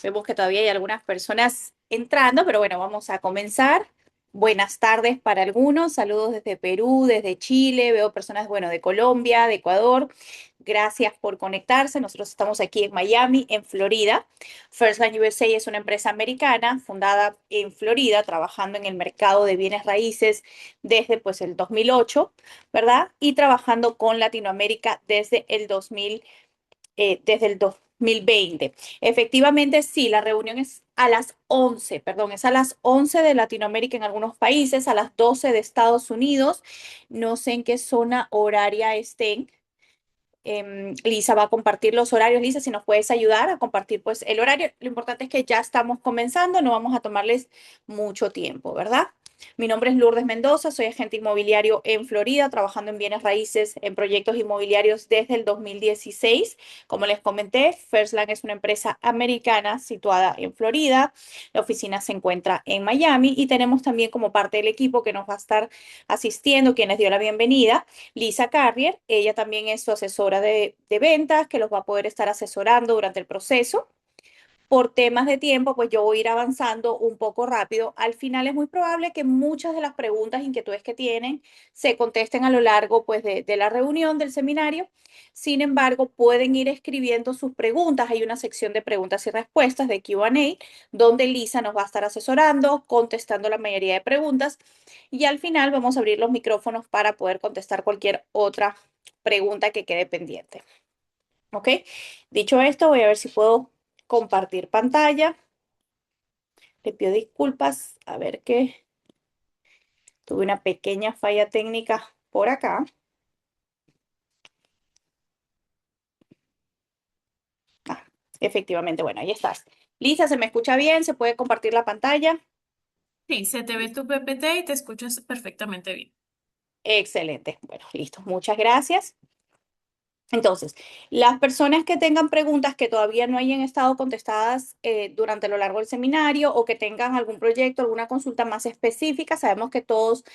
Vemos que todavía hay algunas personas entrando, pero bueno, vamos a comenzar. Buenas tardes para algunos. Saludos desde Perú, desde Chile. Veo personas, bueno, de Colombia, de Ecuador. Gracias por conectarse. Nosotros estamos aquí en Miami, en Florida. FirstLine USA es una empresa americana fundada en Florida, trabajando en el mercado de bienes raíces desde pues el 2008, ¿verdad? Y trabajando con Latinoamérica desde el 2020. Efectivamente, sí, la reunión es a las 11, perdón, es a las 11 de Latinoamérica en algunos países, a las 12 de Estados Unidos. No sé en qué zona horaria estén. Lisa va a compartir los horarios. Lisa, si nos puedes ayudar a compartir pues el horario. Lo importante es que ya estamos comenzando, no vamos a tomarles mucho tiempo, ¿verdad? Mi nombre es Lourdes Mendoza, soy agente inmobiliario en Florida, trabajando en bienes raíces en proyectos inmobiliarios desde el 2016. Como les comenté, FirstLand es una empresa americana situada en Florida. La oficina se encuentra en Miami y tenemos también como parte del equipo que nos va a estar asistiendo, quienes dio la bienvenida, Lisa Carrier. Ella también es su asesora de ventas, que los va a poder estar asesorando durante el proceso. Por temas de tiempo, pues yo voy a ir avanzando un poco rápido. Al final es muy probable que muchas de las preguntas, inquietudes que tienen, se contesten a lo largo pues de la reunión, del seminario. Sin embargo, pueden ir escribiendo sus preguntas. Hay una sección de preguntas y respuestas de Q&A, donde Lisa nos va a estar asesorando, contestando la mayoría de preguntas. Y al final vamos a abrir los micrófonos para poder contestar cualquier otra pregunta que quede pendiente. ¿Ok? Dicho esto, voy a ver si puedo compartir pantalla. Le pido disculpas, a ver que tuve una pequeña falla técnica por acá. Ah, efectivamente, bueno, ahí estás. Lisa, ¿se me escucha bien? ¿Se puede compartir la pantalla? Sí, se te ve tu PPT y te escuchas perfectamente bien. Excelente. Bueno, listo. Muchas gracias. Entonces, las personas que tengan preguntas que todavía no hayan estado contestadas durante lo largo del seminario o que tengan algún proyecto, alguna consulta más específica, sabemos que todos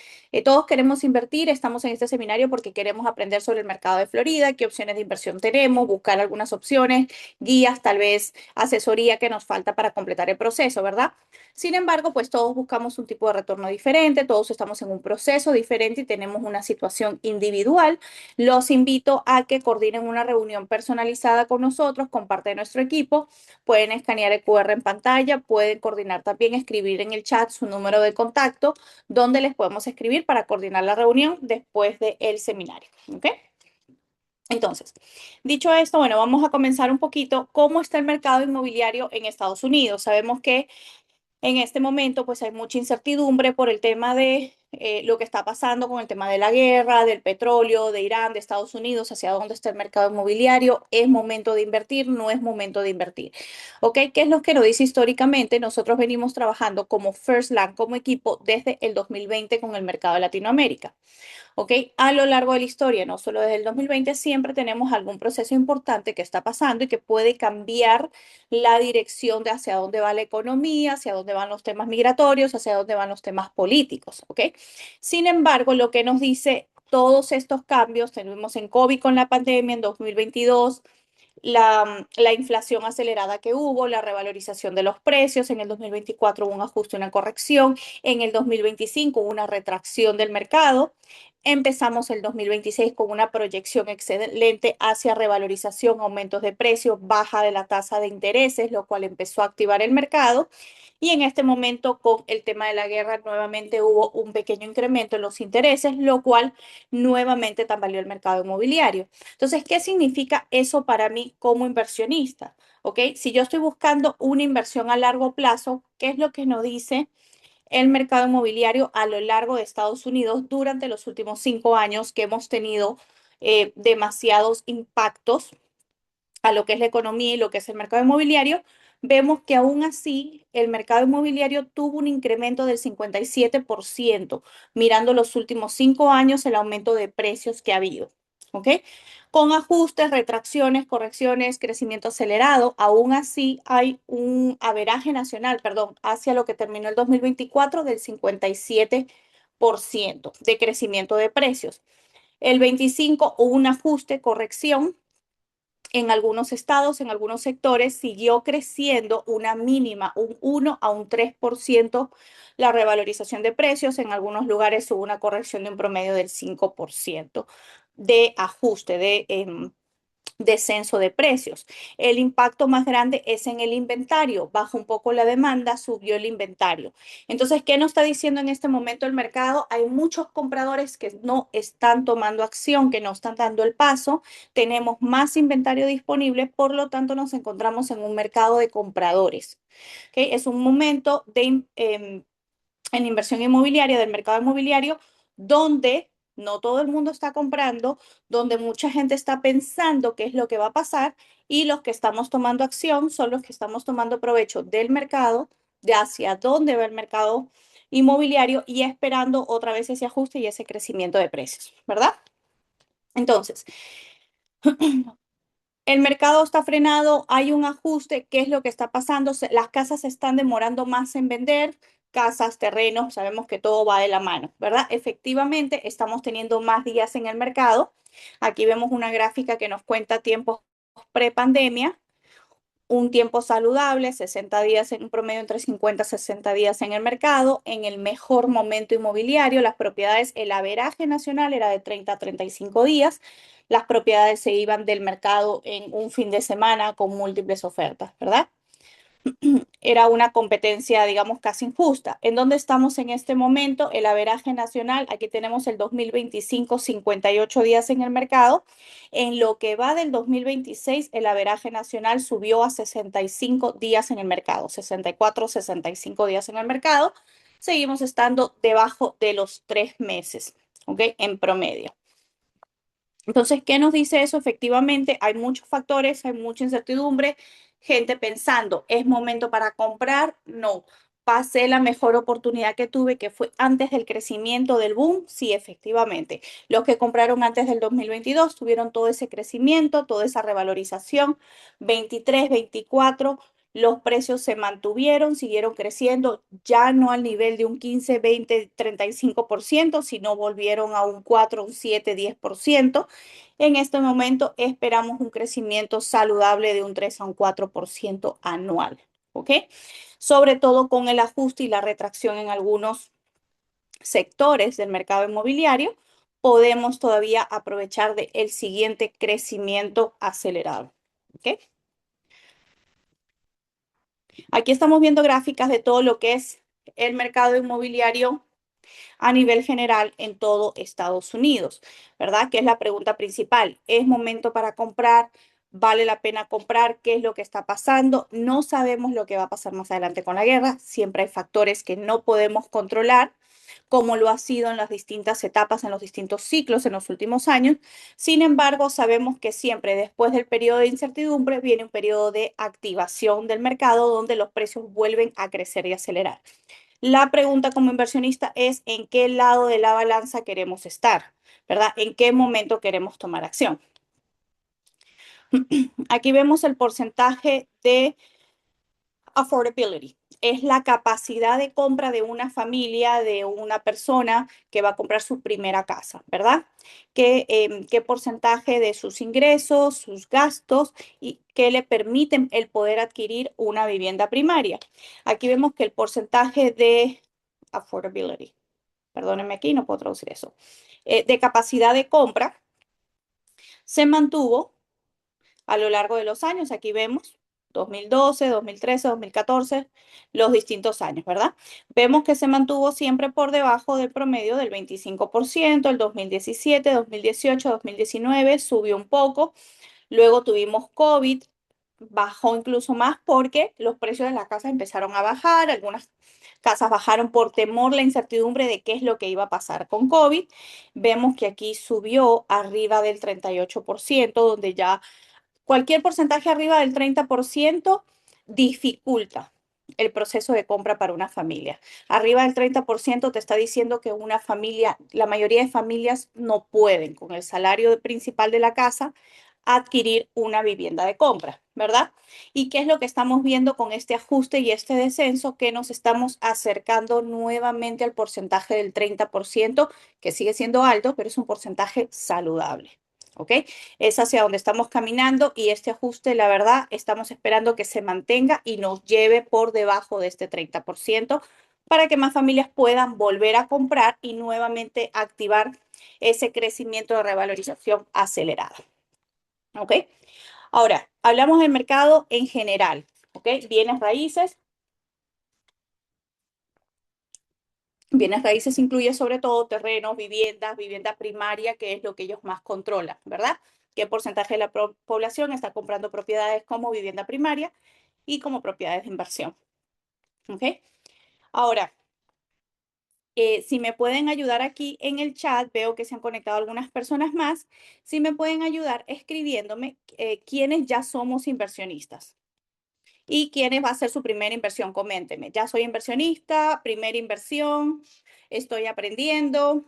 queremos invertir, estamos en este seminario porque queremos aprender sobre el mercado de Florida, qué opciones de inversión tenemos, buscar algunas opciones, guías, tal vez asesoría que nos falta para completar el proceso, ¿verdad? Sin embargo, pues todos buscamos un tipo de retorno diferente, todos estamos en un proceso diferente y tenemos una situación individual. Los invito a que coordinen una reunión personalizada con nosotros, con parte de nuestro equipo. Pueden escanear el QR en pantalla, pueden coordinar también, escribir en el chat su número de contacto, donde les podemos escribir para coordinar la reunión después del seminario. ¿Ok? Entonces, dicho esto, bueno, vamos a comenzar un poquito cómo está el mercado inmobiliario en Estados Unidos. Sabemos que en este momento, pues hay mucha incertidumbre por el tema de lo que está pasando con el tema de la guerra, del petróleo, de Irán, de Estados Unidos, hacia dónde está el mercado inmobiliario. ¿Es momento de invertir? ¿No es momento de invertir? ¿Ok? ¿Qué es lo que nos dice históricamente? Nosotros venimos trabajando como First Land, como equipo, desde el 2020 con el mercado de Latinoamérica. ¿Ok? A lo largo de la historia, no solo desde el 2020, siempre tenemos algún proceso importante que está pasando y que puede cambiar la dirección de hacia dónde va la economía, hacia dónde van los temas migratorios, hacia dónde van los temas políticos, ¿ok? Sin embargo, lo que nos dice todos estos cambios, tenemos en COVID con la pandemia en 2022, la inflación acelerada que hubo, la revalorización de los precios. En el 2024 hubo un ajuste, una corrección. En el 2025 hubo una retracción del mercado. Empezamos el 2026 con una proyección excelente hacia revalorización, aumentos de precios, baja de la tasa de intereses, lo cual empezó a activar el mercado. Y en este momento, con el tema de la guerra, nuevamente hubo un pequeño incremento en los intereses, lo cual nuevamente tambaleó el mercado inmobiliario. Entonces, ¿qué significa eso para mí como inversionista? ¿Ok? Si yo estoy buscando una inversión a largo plazo, ¿qué es lo que nos dice el mercado inmobiliario a lo largo de Estados Unidos durante los últimos 5 años que hemos tenido demasiados impactos a lo que es la economía y lo que es el mercado inmobiliario? Vemos que aún así el mercado inmobiliario tuvo un incremento del 57%, mirando los últimos 5 años el aumento de precios que ha habido. ¿Ok? Con ajustes, retracciones, correcciones, crecimiento acelerado, aún así hay un averaje nacional, perdón, hacia lo que terminó el 2024 del 57% de crecimiento de precios. El 25 hubo un ajuste, corrección En algunos estados, en algunos sectores, siguió creciendo una mínima, un 1 a un 3% la revalorización de precios. En algunos lugares hubo una corrección de un promedio del 5% de ajuste, de descenso de precios. El impacto más grande es en el inventario. Bajó un poco la demanda, subió el inventario. Entonces, ¿qué nos está diciendo en este momento el mercado? Hay muchos compradores que no están tomando acción, que no están dando el paso. Tenemos más inventario disponible, por lo tanto nos encontramos en un mercado de compradores. ¿Okay? Es un momento en inversión inmobiliaria, del mercado inmobiliario, donde no todo el mundo está comprando, donde mucha gente está pensando qué es lo que va a pasar y los que estamos tomando acción son los que estamos tomando provecho del mercado, de hacia dónde va el mercado inmobiliario y esperando otra vez ese ajuste y ese crecimiento de precios, ¿verdad? Entonces, el mercado está frenado, hay un ajuste, ¿qué es lo que está pasando? Las casas se están demorando más en vender, casas, terrenos, sabemos que todo va de la mano, ¿verdad? Efectivamente, estamos teniendo más días en el mercado. Aquí vemos una gráfica que nos cuenta tiempos prepandemia, un tiempo saludable, 60 días en un promedio, entre 50 y 60 días en el mercado. En el mejor momento inmobiliario, las propiedades, el averaje nacional era de 30 a 35 días. Las propiedades se iban del mercado en un fin de semana con múltiples ofertas, ¿verdad? Era una competencia, digamos, casi injusta. ¿En dónde estamos en este momento? El averaje nacional, aquí tenemos el 2025, 58 días en el mercado. En lo que va del 2026, el averaje nacional subió a 65 días en el mercado, 64, 65 días en el mercado. Seguimos estando debajo de los 3 meses, ¿ok? En promedio. Entonces, ¿qué nos dice eso? Efectivamente, hay muchos factores, hay mucha incertidumbre, gente pensando, ¿es momento para comprar? No. ¿Pasé la mejor oportunidad que tuve, que fue antes del crecimiento del boom? Sí, efectivamente. Los que compraron antes del 2022 tuvieron todo ese crecimiento, toda esa revalorización. 23, 24, los precios se mantuvieron, siguieron creciendo, ya no al nivel de un 15, 20, 35%, sino volvieron a un 4, un 7, 10%. En este momento esperamos un crecimiento saludable de un 3 a un 4% anual, ¿ok? Sobre todo con el ajuste y la retracción en algunos sectores del mercado inmobiliario, podemos todavía aprovechar del siguiente crecimiento acelerado, ¿ok? Aquí estamos viendo gráficas de todo lo que es el mercado inmobiliario a nivel general en todo Estados Unidos, ¿verdad? Que es la pregunta principal. ¿Es momento para comprar? ¿Vale la pena comprar? ¿Qué es lo que está pasando? No sabemos lo que va a pasar más adelante con la guerra. Siempre hay factores que no podemos controlar, como lo ha sido en las distintas etapas, en los distintos ciclos en los últimos años. Sin embargo, sabemos que siempre después del periodo de incertidumbre viene un periodo de activación del mercado donde los precios vuelven a crecer y acelerar. La pregunta como inversionista es en qué lado de la balanza queremos estar, ¿verdad? ¿En qué momento queremos tomar acción? Aquí vemos el porcentaje de affordability. Es la capacidad de compra de una familia, de una persona que va a comprar su primera casa, ¿verdad? ¿Qué porcentaje de sus ingresos, sus gastos y qué le permiten el poder adquirir una vivienda primaria? Aquí vemos que el porcentaje de affordability, perdónenme aquí, no puedo traducir eso, de capacidad de compra se mantuvo a lo largo de los años. Aquí vemos 2012, 2013, 2014, los distintos años, ¿verdad? Vemos que se mantuvo siempre por debajo del promedio del 25%, el 2017, 2018, 2019 subió un poco, luego tuvimos COVID, bajó incluso más porque los precios de las casas empezaron a bajar, algunas casas bajaron por temor, la incertidumbre de qué es lo que iba a pasar con COVID. Vemos que aquí subió arriba del 38%, donde ya cualquier porcentaje arriba del 30% dificulta el proceso de compra para una familia. Arriba del 30% te está diciendo que una familia, la mayoría de familias no pueden con el salario principal de la casa adquirir una vivienda de compra, ¿verdad? ¿Y qué es lo que estamos viendo con este ajuste y este descenso? Que nos estamos acercando nuevamente al porcentaje del 30%, que sigue siendo alto, pero es un porcentaje saludable. ¿ok? Es hacia donde estamos caminando y este ajuste, la verdad, estamos esperando que se mantenga y nos lleve por debajo de este 30% para que más familias puedan volver a comprar y nuevamente activar ese crecimiento de revalorización acelerada, ¿ok? Ahora, hablamos del mercado en general, ¿ok? Bienes raíces. Bienes raíces incluye sobre todo terrenos, viviendas, vivienda primaria, que es lo que ellos más controlan, ¿verdad? ¿Qué porcentaje de la población está comprando propiedades como vivienda primaria y como propiedades de inversión? ¿Ok? Ahora, si me pueden ayudar aquí en el chat, veo que se han conectado algunas personas más. Si me pueden ayudar escribiéndome quiénes ya somos inversionistas y quiénes va a ser su primera inversión. Coméntenme, ya soy inversionista, primera inversión, estoy aprendiendo.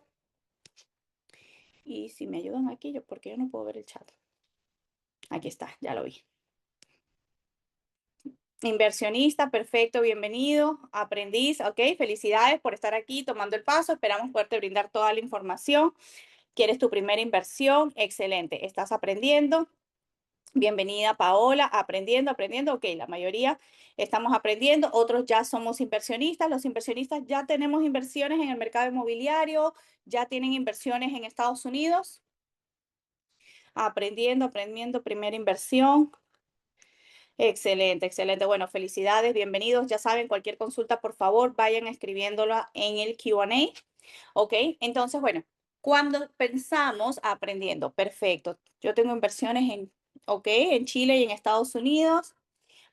Y si me ayudan aquí, porque yo no puedo ver el chat. Aquí está, ya lo vi. Inversionista, perfecto, bienvenido. Aprendiz, ok, felicidades por estar aquí tomando el paso. Esperamos poderte brindar toda la información. ¿Quieres tu primera inversión? Excelente, estás aprendiendo. Bienvenida Paola, aprendiendo, aprendiendo. Ok, la mayoría estamos aprendiendo, otros ya somos inversionistas. Los inversionistas ya tenemos inversiones en el mercado inmobiliario, ya tienen inversiones en Estados Unidos. Aprendiendo, aprendiendo, primera inversión. Excelente, excelente. Bueno, felicidades, bienvenidos. Ya saben, cualquier consulta, por favor, vayan escribiéndola en el Q&A. ¿Ok? Entonces, bueno, cuando pensamos aprendiendo, perfecto. Yo tengo inversiones ok, en Chile y en Estados Unidos.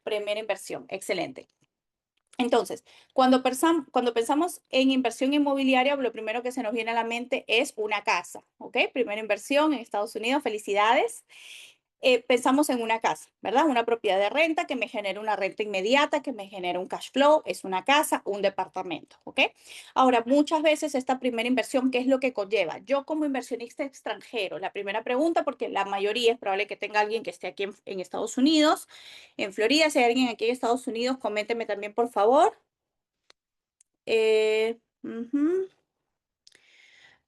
Primera inversión, excelente. Entonces, cuando pensamos en inversión inmobiliaria, lo primero que se nos viene a la mente es una casa, ¿ok? Primera inversión en Estados Unidos, felicidades. Pensamos en una casa, ¿verdad? Una propiedad de renta que me genera una renta inmediata, que me genera un cash flow, es una casa, un departamento, ¿ok? Ahora, muchas veces esta primera inversión, ¿qué es lo que conlleva? Yo como inversionista extranjero, la primera pregunta, porque la mayoría es probable que tenga alguien que esté aquí en Estados Unidos, en Florida, si hay alguien aquí en Estados Unidos, coménteme también, por favor.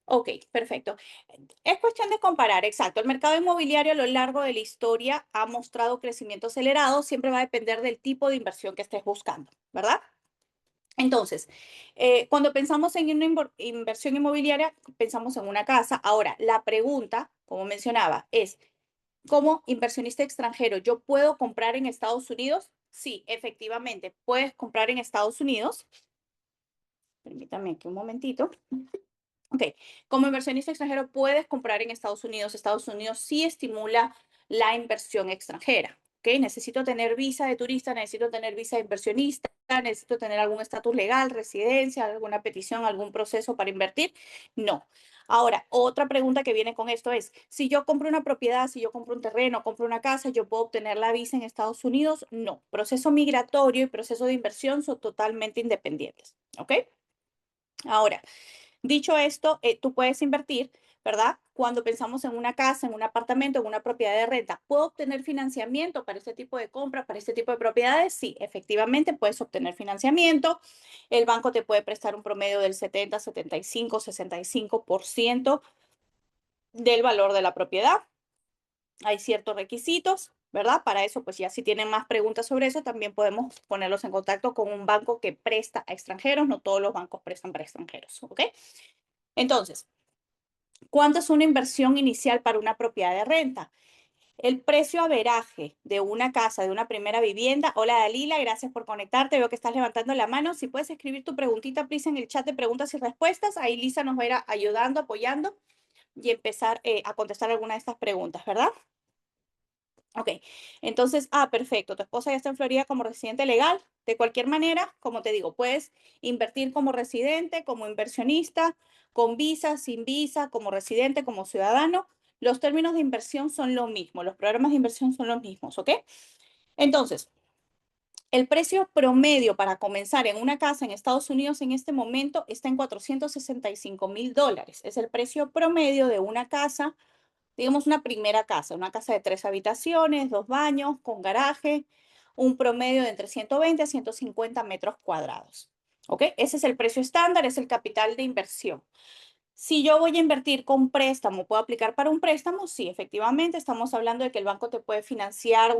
Ok, perfecto. Es cuestión de comparar, exacto. El mercado inmobiliario a lo largo de la historia ha mostrado crecimiento acelerado, siempre va a depender del tipo de inversión que estés buscando, ¿verdad? Entonces, cuando pensamos en una inversión inmobiliaria, pensamos en una casa. Ahora, la pregunta, como mencionaba, es, ¿como inversionista extranjero, yo puedo comprar en Estados Unidos? Sí, efectivamente, puedes comprar en Estados Unidos. Permítame aquí un momentito. Ok, como inversionista extranjero puedes comprar en Estados Unidos. Estados Unidos sí estimula la inversión extranjera. Ok, necesito tener visa de turista, necesito tener visa de inversionista, necesito tener algún estatus legal, residencia, alguna petición, algún proceso para invertir. No. Ahora, otra pregunta que viene con esto es, si yo compro una propiedad, si yo compro un terreno, compro una casa, ¿yo puedo obtener la visa en Estados Unidos? No. Proceso migratorio y proceso de inversión son totalmente independientes. ¿Ok? Ahora, dicho esto, tú puedes invertir, ¿verdad? Cuando pensamos en una casa, en un apartamento, en una propiedad de renta, ¿puedo obtener financiamiento para este tipo de compras, para este tipo de propiedades? Sí, efectivamente puedes obtener financiamiento. El banco te puede prestar un promedio del 70, 75, 65% del valor de la propiedad. Hay ciertos requisitos, ¿verdad? Para eso, pues ya si tienen más preguntas sobre eso, también podemos ponerlos en contacto con un banco que presta a extranjeros. No todos los bancos prestan para extranjeros, ¿ok? Entonces, ¿cuánto es una inversión inicial para una propiedad de renta? El precio averaje de una casa, de una primera vivienda. Hola Dalila, gracias por conectarte. Veo que estás levantando la mano. Si puedes escribir tu preguntita, please, en el chat de preguntas y respuestas. Ahí Lisa nos va a ir ayudando, apoyando y empezar a contestar alguna de estas preguntas, ¿verdad? Ok, entonces, perfecto. Tu esposa ya está en Florida como residente legal. De cualquier manera, como te digo, puedes invertir como residente, como inversionista, con visa, sin visa, como residente, como ciudadano. Los términos de inversión son lo mismo, los programas de inversión son los mismos, ¿ok? Entonces, el precio promedio para comenzar en una casa en Estados Unidos en este momento está en $465,000. Es el precio promedio de una casa, digamos una primera casa, una casa de 3 habitaciones, 2 baños, con garaje, un promedio de entre 120 a 150 metros cuadrados. ¿Ok? Ese es el precio estándar, es el capital de inversión. Si yo voy a invertir con préstamo, ¿puedo aplicar para un préstamo? Sí, efectivamente, estamos hablando de que el banco te puede financiar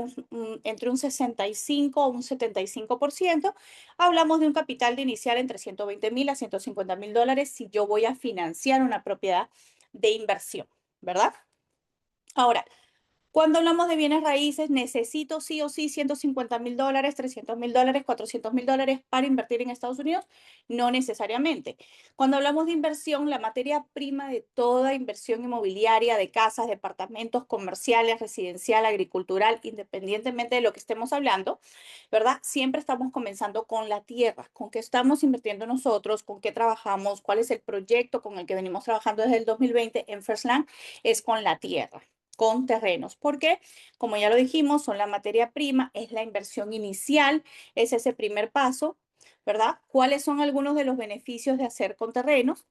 entre un 65 o un 75%. Hablamos de un capital de inicial entre 120.000 a 150.000 dólares si yo voy a financiar una propiedad de inversión, ¿verdad? Ahora, cuando hablamos de bienes raíces, necesito sí o sí 150.000 dólares, 300.000 dólares, 400.000 dólares para invertir en Estados Unidos. No necesariamente. Cuando hablamos de inversión, la materia prima de toda inversión inmobiliaria, de casas, departamentos, comerciales, residencial, agricultural, independientemente de lo que estemos hablando, ¿verdad? Siempre estamos comenzando con la tierra, con qué estamos invirtiendo nosotros, con qué trabajamos, cuál es el proyecto con el que venimos trabajando desde el 2020 en Firstland, es con la tierra, con terrenos, porque como ya lo dijimos, son la materia prima, es la inversión inicial, es ese primer paso, ¿verdad? ¿Cuáles son algunos de los beneficios de hacer con terrenos,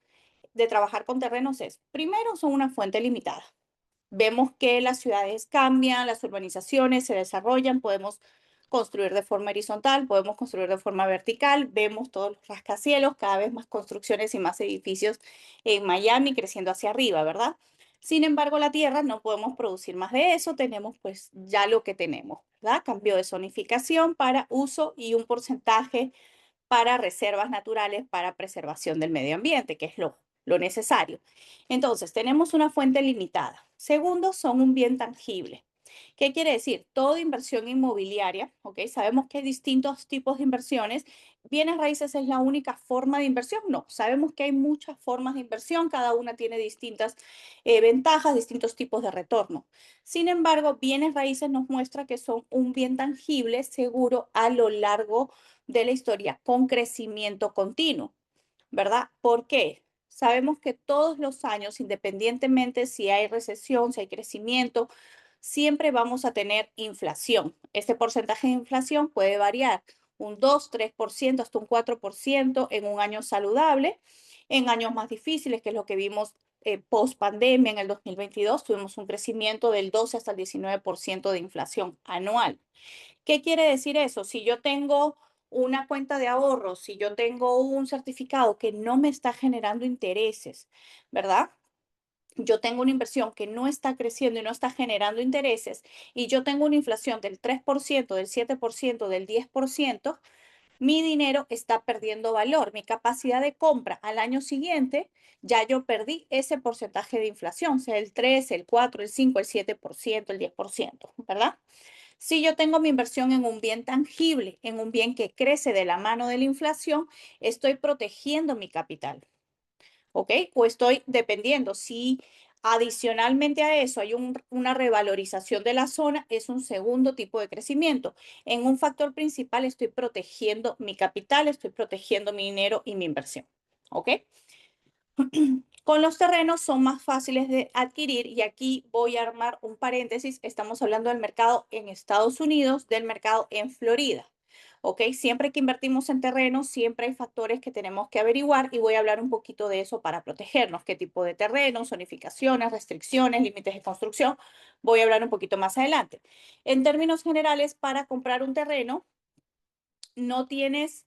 de trabajar con terrenos? Es, primero, son una fuente limitada. Vemos que las ciudades cambian, las urbanizaciones se desarrollan, podemos construir de forma horizontal, podemos construir de forma vertical, vemos todos los rascacielos, cada vez más construcciones y más edificios en Miami creciendo hacia arriba, ¿verdad? Sin embargo, la tierra no podemos producir más de eso, tenemos pues ya lo que tenemos, ¿verdad? Cambio de zonificación para uso y un porcentaje para reservas naturales, para preservación del medio ambiente, que es lo necesario. Entonces, tenemos una fuente limitada. Segundo, son un bien tangible. ¿Qué quiere decir? Toda inversión inmobiliaria, ¿ok? Sabemos que hay distintos tipos de inversiones. ¿Bienes raíces es la única forma de inversión? No, sabemos que hay muchas formas de inversión, cada una tiene distintas ventajas, distintos tipos de retorno. Sin embargo, bienes raíces nos muestra que son un bien tangible, seguro a lo largo de la historia, con crecimiento continuo, ¿verdad? ¿Por qué? Sabemos que todos los años, independientemente si hay recesión, si hay crecimiento, siempre vamos a tener inflación. Este porcentaje de inflación puede variar un 2, 3%, hasta un 4% en un año saludable. En años más difíciles, que es lo que vimos post pandemia en el 2022, tuvimos un crecimiento del 12 hasta el 19% de inflación anual. ¿Qué quiere decir eso? Si yo tengo una cuenta de ahorros, si yo tengo un certificado que no me está generando intereses, ¿verdad? Yo tengo una inversión que no está creciendo y no está generando intereses, y yo tengo una inflación del 3%, del 7%, del 10%, mi dinero está perdiendo valor. Mi capacidad de compra al año siguiente, ya yo perdí ese porcentaje de inflación, sea el 3, el 4, el 5, el 7%, el 10%, ¿verdad? Si yo tengo mi inversión en un bien tangible, en un bien que crece de la mano de la inflación, estoy protegiendo mi capital, ¿ok? O estoy dependiendo. Si adicionalmente a eso hay una revalorización de la zona, es un segundo tipo de crecimiento. En un factor principal estoy protegiendo mi capital, estoy protegiendo mi dinero y mi inversión, ¿ok? Con los terrenos son más fáciles de adquirir y aquí voy a armar un paréntesis. Estamos hablando del mercado en Estados Unidos, del mercado en Florida. ¿Ok? Siempre que invertimos en terrenos, siempre hay factores que tenemos que averiguar y voy a hablar un poquito de eso para protegernos. ¿Qué tipo de terrenos, zonificaciones, restricciones, límites de construcción? Voy a hablar un poquito más adelante. En términos generales, para comprar un terreno, no tienes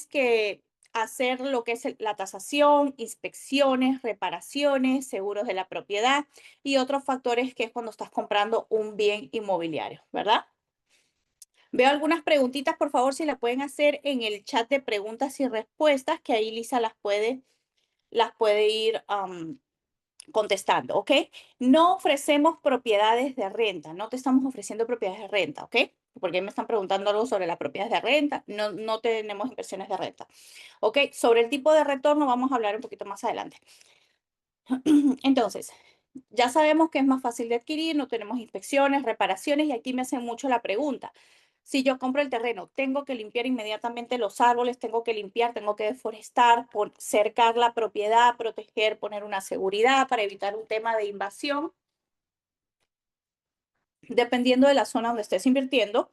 que hacer lo que es la tasación, inspecciones, reparaciones, seguros de la propiedad y otros factores que es cuando estás comprando un bien inmobiliario, ¿verdad? Veo algunas preguntitas, por favor, si la pueden hacer en el chat de preguntas y respuestas, que ahí Lisa las puede ir contestando, ¿ok? No ofrecemos propiedades de renta, no te estamos ofreciendo propiedades de renta, ¿ok? Porque me están preguntando algo sobre las propiedades de renta, no, no tenemos inversiones de renta, ¿ok? Sobre el tipo de retorno vamos a hablar un poquito más adelante. Entonces, ya sabemos que es más fácil de adquirir, no tenemos inspecciones, reparaciones y aquí me hacen mucho la pregunta. Si yo compro el terreno, tengo que limpiar inmediatamente los árboles, tengo que limpiar, tengo que deforestar, cercar la propiedad, proteger, poner una seguridad para evitar un tema de invasión. Dependiendo de la zona donde estés invirtiendo,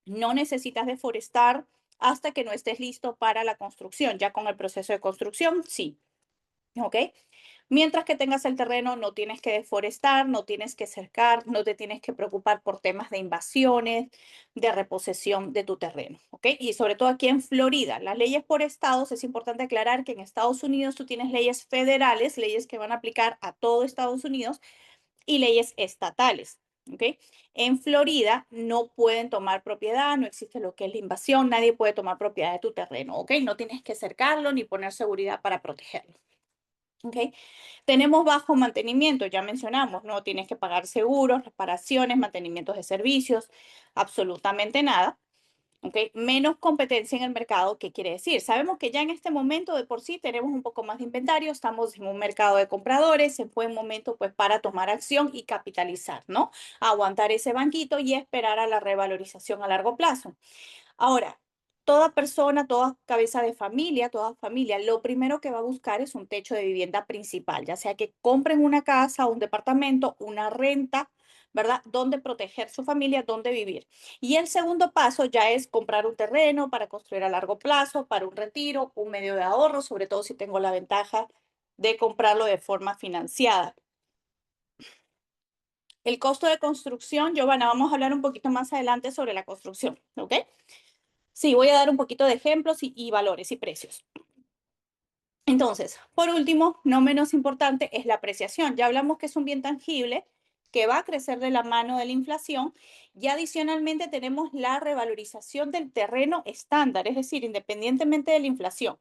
no necesitas deforestar hasta que no estés listo para la construcción. Ya con el proceso de construcción, sí. ¿Ok? Mientras que tengas el terreno, no tienes que deforestar, no tienes que cercar, no te tienes que preocupar por temas de invasiones, de reposesión de tu terreno, ¿ok? Y sobre todo aquí en Florida, las leyes por estados, es importante aclarar que en Estados Unidos tú tienes leyes federales, leyes que van a aplicar a todo Estados Unidos y leyes estatales, ¿ok? En Florida no pueden tomar propiedad, no existe lo que es la invasión, nadie puede tomar propiedad de tu terreno, ¿ok? No tienes que cercarlo ni poner seguridad para protegerlo. ¿Ok? Tenemos bajo mantenimiento, ya mencionamos, no tienes que pagar seguros, reparaciones, mantenimientos de servicios, absolutamente nada. ¿Ok? Menos competencia en el mercado, ¿qué quiere decir? Sabemos que ya en este momento de por sí tenemos un poco más de inventario, estamos en un mercado de compradores, es buen momento pues para tomar acción y capitalizar, ¿no? Aguantar ese banquito y esperar a la revalorización a largo plazo. Ahora, toda persona, toda cabeza de familia, toda familia, lo primero que va a buscar es un techo de vivienda principal, ya sea que compren una casa, un departamento, una renta, ¿verdad? Donde proteger su familia, donde vivir. Y el segundo paso ya es comprar un terreno para construir a largo plazo, para un retiro, un medio de ahorro, sobre todo si tengo la ventaja de comprarlo de forma financiada. El costo de construcción, Giovanna, vamos a hablar un poquito más adelante sobre la construcción, ¿ok? Sí, voy a dar un poquito de ejemplos y valores y precios. Entonces, por último, no menos importante, es la apreciación. Ya hablamos que es un bien tangible que va a crecer de la mano de la inflación y adicionalmente tenemos la revalorización del terreno estándar, es decir, independientemente de la inflación.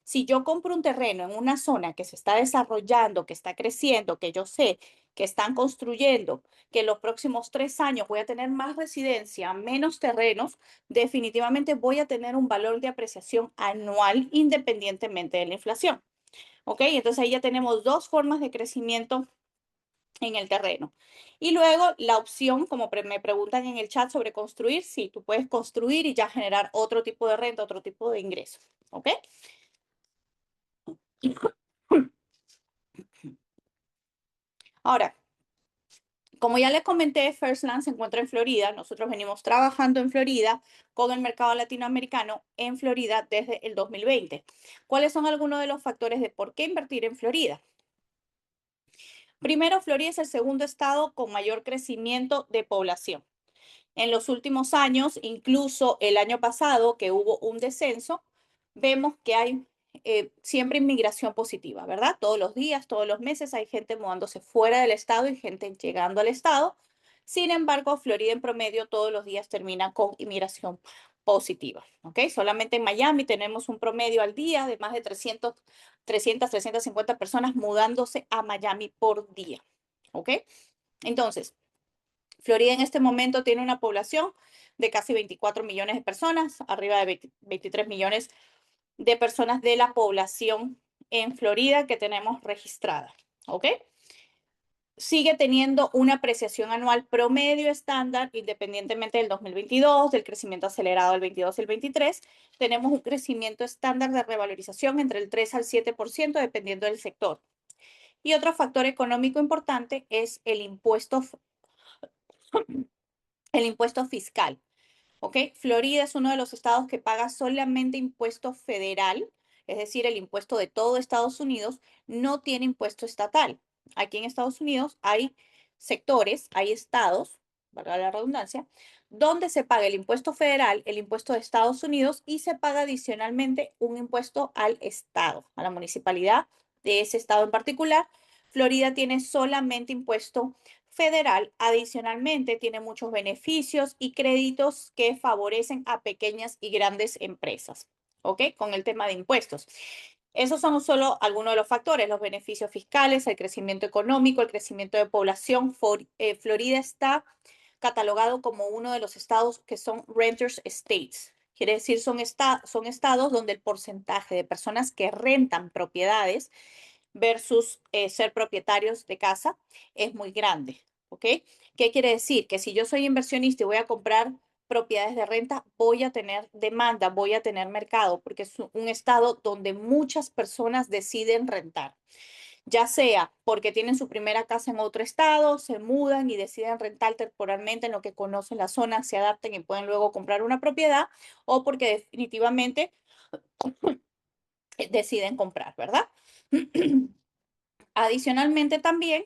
Si yo compro un terreno en una zona que se está desarrollando, que está creciendo, que yo sé que están construyendo, que en los próximos 3 años voy a tener más residencia, menos terrenos, definitivamente voy a tener un valor de apreciación anual independientemente de la inflación. ¿Ok? Entonces ahí ya tenemos dos formas de crecimiento en el terreno. Y luego la opción, como me preguntan en el chat sobre construir, sí, tú puedes construir y ya generar otro tipo de renta, otro tipo de ingreso. ¿Ok? Ahora, como ya les comenté, Firstland se encuentra en Florida. Nosotros venimos trabajando en Florida con el mercado latinoamericano en Florida desde el 2020. ¿Cuáles son algunos de los factores de por qué invertir en Florida? Primero, Florida es el segundo estado con mayor crecimiento de población. En los últimos años, incluso el año pasado, que hubo un descenso, vemos que hay siempre inmigración positiva, ¿verdad? Todos los días, todos los meses hay gente mudándose fuera del estado y gente llegando al estado. Sin embargo, Florida en promedio todos los días termina con inmigración positiva, ¿ok? Solamente en Miami tenemos un promedio al día de más de 350 personas mudándose a Miami por día, ¿ok? Entonces, Florida en este momento tiene una población de casi 24 millones de personas, arriba de 23 millones de personas de la población en Florida que tenemos registrada. ¿Ok? Sigue teniendo una apreciación anual promedio estándar, independientemente del 2022, del crecimiento acelerado del 22 y el 23. Tenemos un crecimiento estándar de revalorización entre el 3 al 7%, dependiendo del sector. Y otro factor económico importante es el impuesto fiscal. ¿Ok? Florida es uno de los estados que paga solamente impuesto federal, es decir, el impuesto de todo Estados Unidos, no tiene impuesto estatal. Aquí en Estados Unidos hay sectores, hay estados, valga la redundancia, donde se paga el impuesto federal, el impuesto de Estados Unidos y se paga adicionalmente un impuesto al estado, a la municipalidad de ese estado en particular. Florida tiene solamente impuesto federal. Adicionalmente, tiene muchos beneficios y créditos que favorecen a pequeñas y grandes empresas, ¿ok? Con el tema de impuestos. Esos son solo algunos de los factores, los beneficios fiscales, el crecimiento económico, el crecimiento de población. Florida está catalogado como uno de los estados que son renters states. Quiere decir, son estados donde el porcentaje de personas que rentan propiedades versus ser propietarios de casa es muy grande. ¿Ok? ¿Qué quiere decir? Que si yo soy inversionista y voy a comprar propiedades de renta, voy a tener demanda, voy a tener mercado, porque es un estado donde muchas personas deciden rentar, ya sea porque tienen su primera casa en otro estado, se mudan y deciden rentar temporalmente en lo que conocen la zona, se adapten y pueden luego comprar una propiedad, o porque definitivamente deciden comprar, ¿verdad? Adicionalmente, también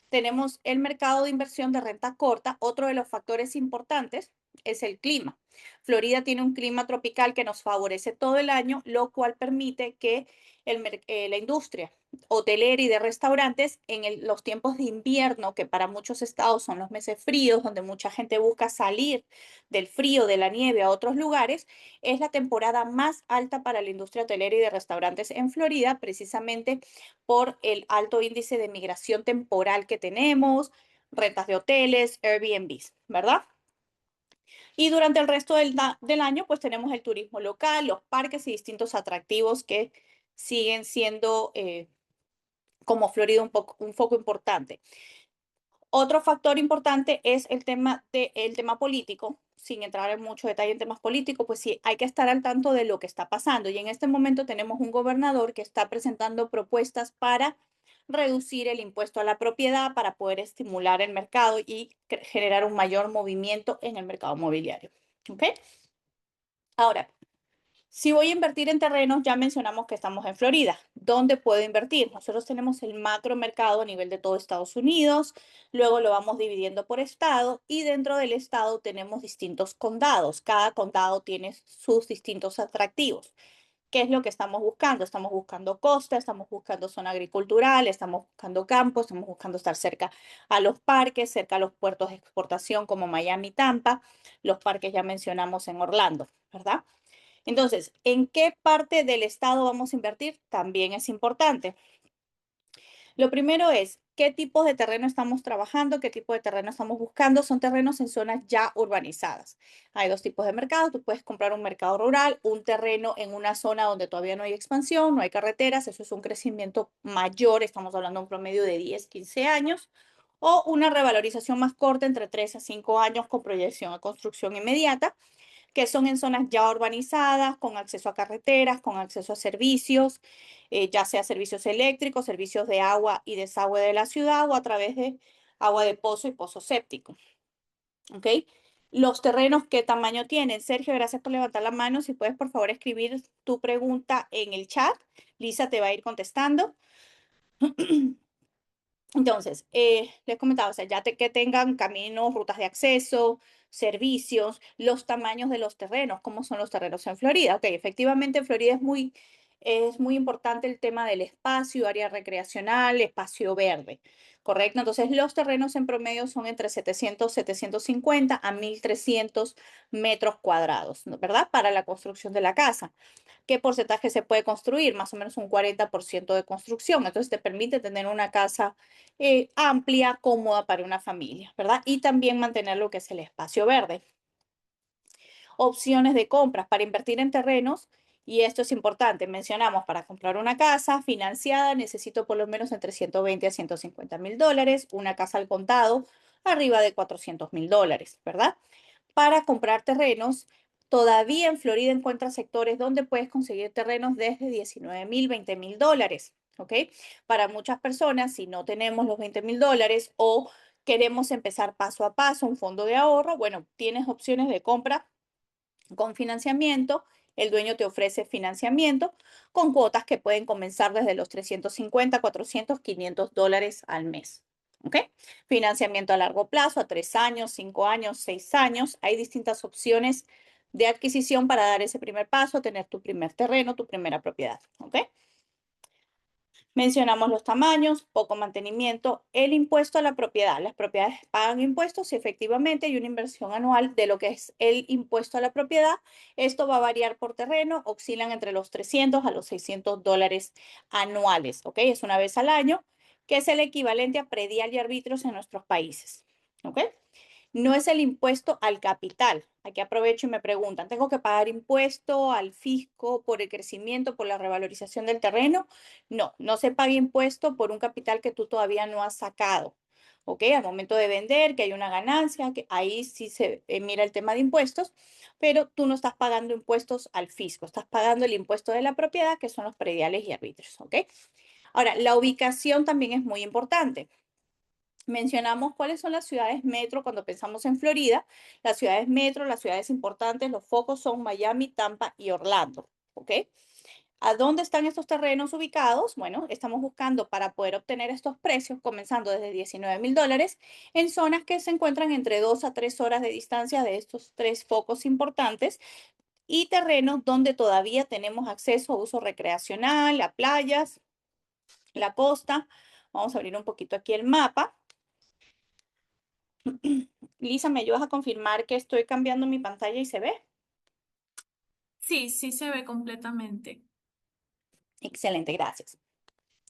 tenemos el mercado de inversión de renta corta. Otro de los factores importantes es el clima. Florida tiene un clima tropical que nos favorece todo el año, lo cual permite que la industria hotelera y de restaurantes en los tiempos de invierno, que para muchos estados son los meses fríos, donde mucha gente busca salir del frío, de la nieve a otros lugares, es la temporada más alta para la industria hotelera y de restaurantes en Florida, precisamente por el alto índice de migración temporal que tenemos, rentas de hoteles, Airbnbs, ¿verdad? Y durante el resto del año, pues tenemos el turismo local, los parques y distintos atractivos que siguen siendo como Florida un foco importante. Otro factor importante es el tema político. Sin entrar en mucho detalle en temas políticos, pues sí, hay que estar al tanto de lo que está pasando. Y en este momento tenemos un gobernador que está presentando propuestas para reducir el impuesto a la propiedad para poder estimular el mercado y generar un mayor movimiento en el mercado mobiliario. ¿Ok? Ahora, si voy a invertir en terrenos, ya mencionamos que estamos en Florida. ¿Dónde puedo invertir? Nosotros tenemos el macro mercado a nivel de todo Estados Unidos, luego lo vamos dividiendo por estado y dentro del estado tenemos distintos condados. Cada condado tiene sus distintos atractivos. ¿Qué es lo que estamos buscando? Estamos buscando costa, estamos buscando zona agricultural, estamos buscando campo, estamos buscando estar cerca a los parques, cerca a los puertos de exportación como Miami, Tampa, los parques ya mencionamos en Orlando, ¿verdad? Entonces, ¿en qué parte del estado vamos a invertir? También es importante. Lo primero es, ¿qué tipos de terreno estamos trabajando? ¿Qué tipo de terreno estamos buscando? Son terrenos en zonas ya urbanizadas. Hay dos tipos de mercados. Tú puedes comprar un mercado rural, un terreno en una zona donde todavía no hay expansión, no hay carreteras. Eso es un crecimiento mayor. Estamos hablando de un promedio de 10, 15 años. O una revalorización más corta, entre 3 a 5 años, con proyección a construcción inmediata, que son en zonas ya urbanizadas, con acceso a carreteras, con acceso a servicios, ya sea servicios eléctricos, servicios de agua y desagüe de la ciudad o a través de agua de pozo y pozo séptico. ¿Ok? Los terrenos, ¿qué tamaño tienen? Sergio, gracias por levantar la mano. Si puedes, por favor, escribir tu pregunta en el chat. Lisa te va a ir contestando. Entonces, les comentaba, o sea, que tengan caminos, rutas de acceso, servicios, los tamaños de los terrenos, cómo son los terrenos en Florida. Ok, efectivamente en Florida es muy importante el tema del espacio, área recreacional, espacio verde, ¿correcto? Entonces, los terrenos en promedio son entre 750 a 1.300 metros cuadrados, ¿no? ¿Verdad? Para la construcción de la casa. ¿Qué porcentaje se puede construir? Más o menos un 40% de construcción. Entonces te permite tener una casa amplia, cómoda para una familia, ¿verdad? Y también mantener lo que es el espacio verde. Opciones de compras para invertir en terrenos. Y esto es importante, mencionamos, para comprar una casa financiada necesito por lo menos entre 120 a 150.000 dólares, una casa al contado arriba de 400.000 dólares, ¿verdad? Para comprar terrenos. Todavía en Florida encuentras sectores donde puedes conseguir terrenos desde 19.000, 20.000 dólares, ¿ok? Para muchas personas, si no tenemos los 20.000 dólares o queremos empezar paso a paso un fondo de ahorro, bueno, tienes opciones de compra con financiamiento. El dueño te ofrece financiamiento con cuotas que pueden comenzar desde los 350, 400, 500 dólares al mes. ¿Ok? Financiamiento a largo plazo, a 3 años, 5 años, 6 años. Hay distintas opciones de adquisición para dar ese primer paso, tener tu primer terreno, tu primera propiedad. ¿Ok? Mencionamos los tamaños, poco mantenimiento, el impuesto a la propiedad. Las propiedades pagan impuestos y efectivamente hay una inversión anual de lo que es el impuesto a la propiedad. Esto va a variar por terreno, oscilan entre los 300 a los 600 dólares anuales, ¿ok? Es una vez al año, que es el equivalente a predial y arbitrios en nuestros países, ¿ok? No es el impuesto al capital. Aquí aprovecho y me preguntan, ¿tengo que pagar impuesto al fisco por el crecimiento, por la revalorización del terreno? No, no se paga impuesto por un capital que tú todavía no has sacado. ¿Ok? Al momento de vender, que hay una ganancia, que ahí sí se mira el tema de impuestos, pero tú no estás pagando impuestos al fisco, estás pagando el impuesto de la propiedad, que son los prediales y arbitrios. ¿Ok? Ahora, la ubicación también es muy importante. Mencionamos cuáles son las ciudades metro cuando pensamos en Florida. Las ciudades metro, las ciudades importantes, los focos son Miami, Tampa y Orlando. ¿Ok? ¿A dónde están estos terrenos ubicados? Bueno, estamos buscando para poder obtener estos precios, comenzando desde $19,000, en zonas que se encuentran entre 2 a 3 horas de distancia de estos tres focos importantes y terrenos donde todavía tenemos acceso a uso recreacional, a playas, la costa. Vamos a abrir un poquito aquí el mapa. Lisa, ¿me ayudas a confirmar que estoy cambiando mi pantalla y se ve? Sí, sí se ve completamente. Excelente, gracias.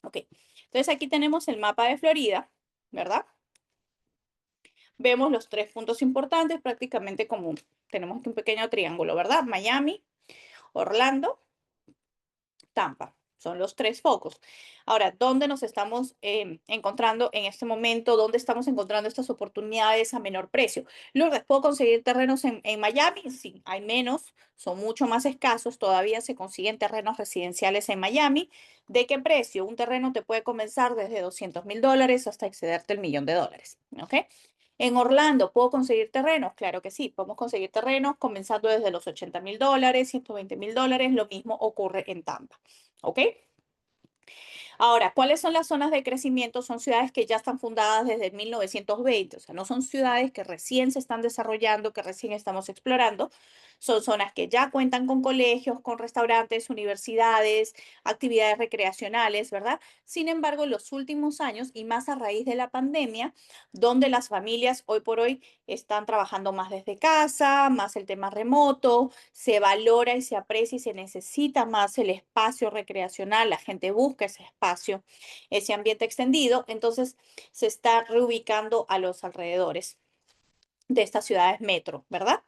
Ok, entonces aquí tenemos el mapa de Florida, ¿verdad? Vemos los tres puntos importantes, prácticamente como tenemos aquí un pequeño triángulo, ¿verdad? Miami, Orlando, Tampa. Son los tres focos. Ahora, ¿dónde nos estamos encontrando en este momento? ¿Dónde estamos encontrando estas oportunidades a menor precio? Lourdes, ¿puedo conseguir terrenos en Miami? Sí, hay menos, son mucho más escasos. Todavía se consiguen terrenos residenciales en Miami. ¿De qué precio? Un terreno te puede comenzar desde $200,000 hasta excederte el $1,000,000. ¿Ok? En Orlando, ¿puedo conseguir terrenos? Claro que sí, podemos conseguir terrenos comenzando desde los $80,000, $120,000. Lo mismo ocurre en Tampa. ¿Ok? Ahora, ¿cuáles son las zonas de crecimiento? Son ciudades que ya están fundadas desde 1920, o sea, no son ciudades que recién se están desarrollando, que recién estamos explorando. Son zonas que ya cuentan con colegios, con restaurantes, universidades, actividades recreacionales, ¿verdad? Sin embargo, en los últimos años y más a raíz de la pandemia, donde las familias hoy por hoy están trabajando más desde casa, más el tema remoto, se valora y se aprecia y se necesita más el espacio recreacional, la gente busca ese espacio, ese ambiente extendido, entonces se está reubicando a los alrededores de estas ciudades metro, ¿verdad?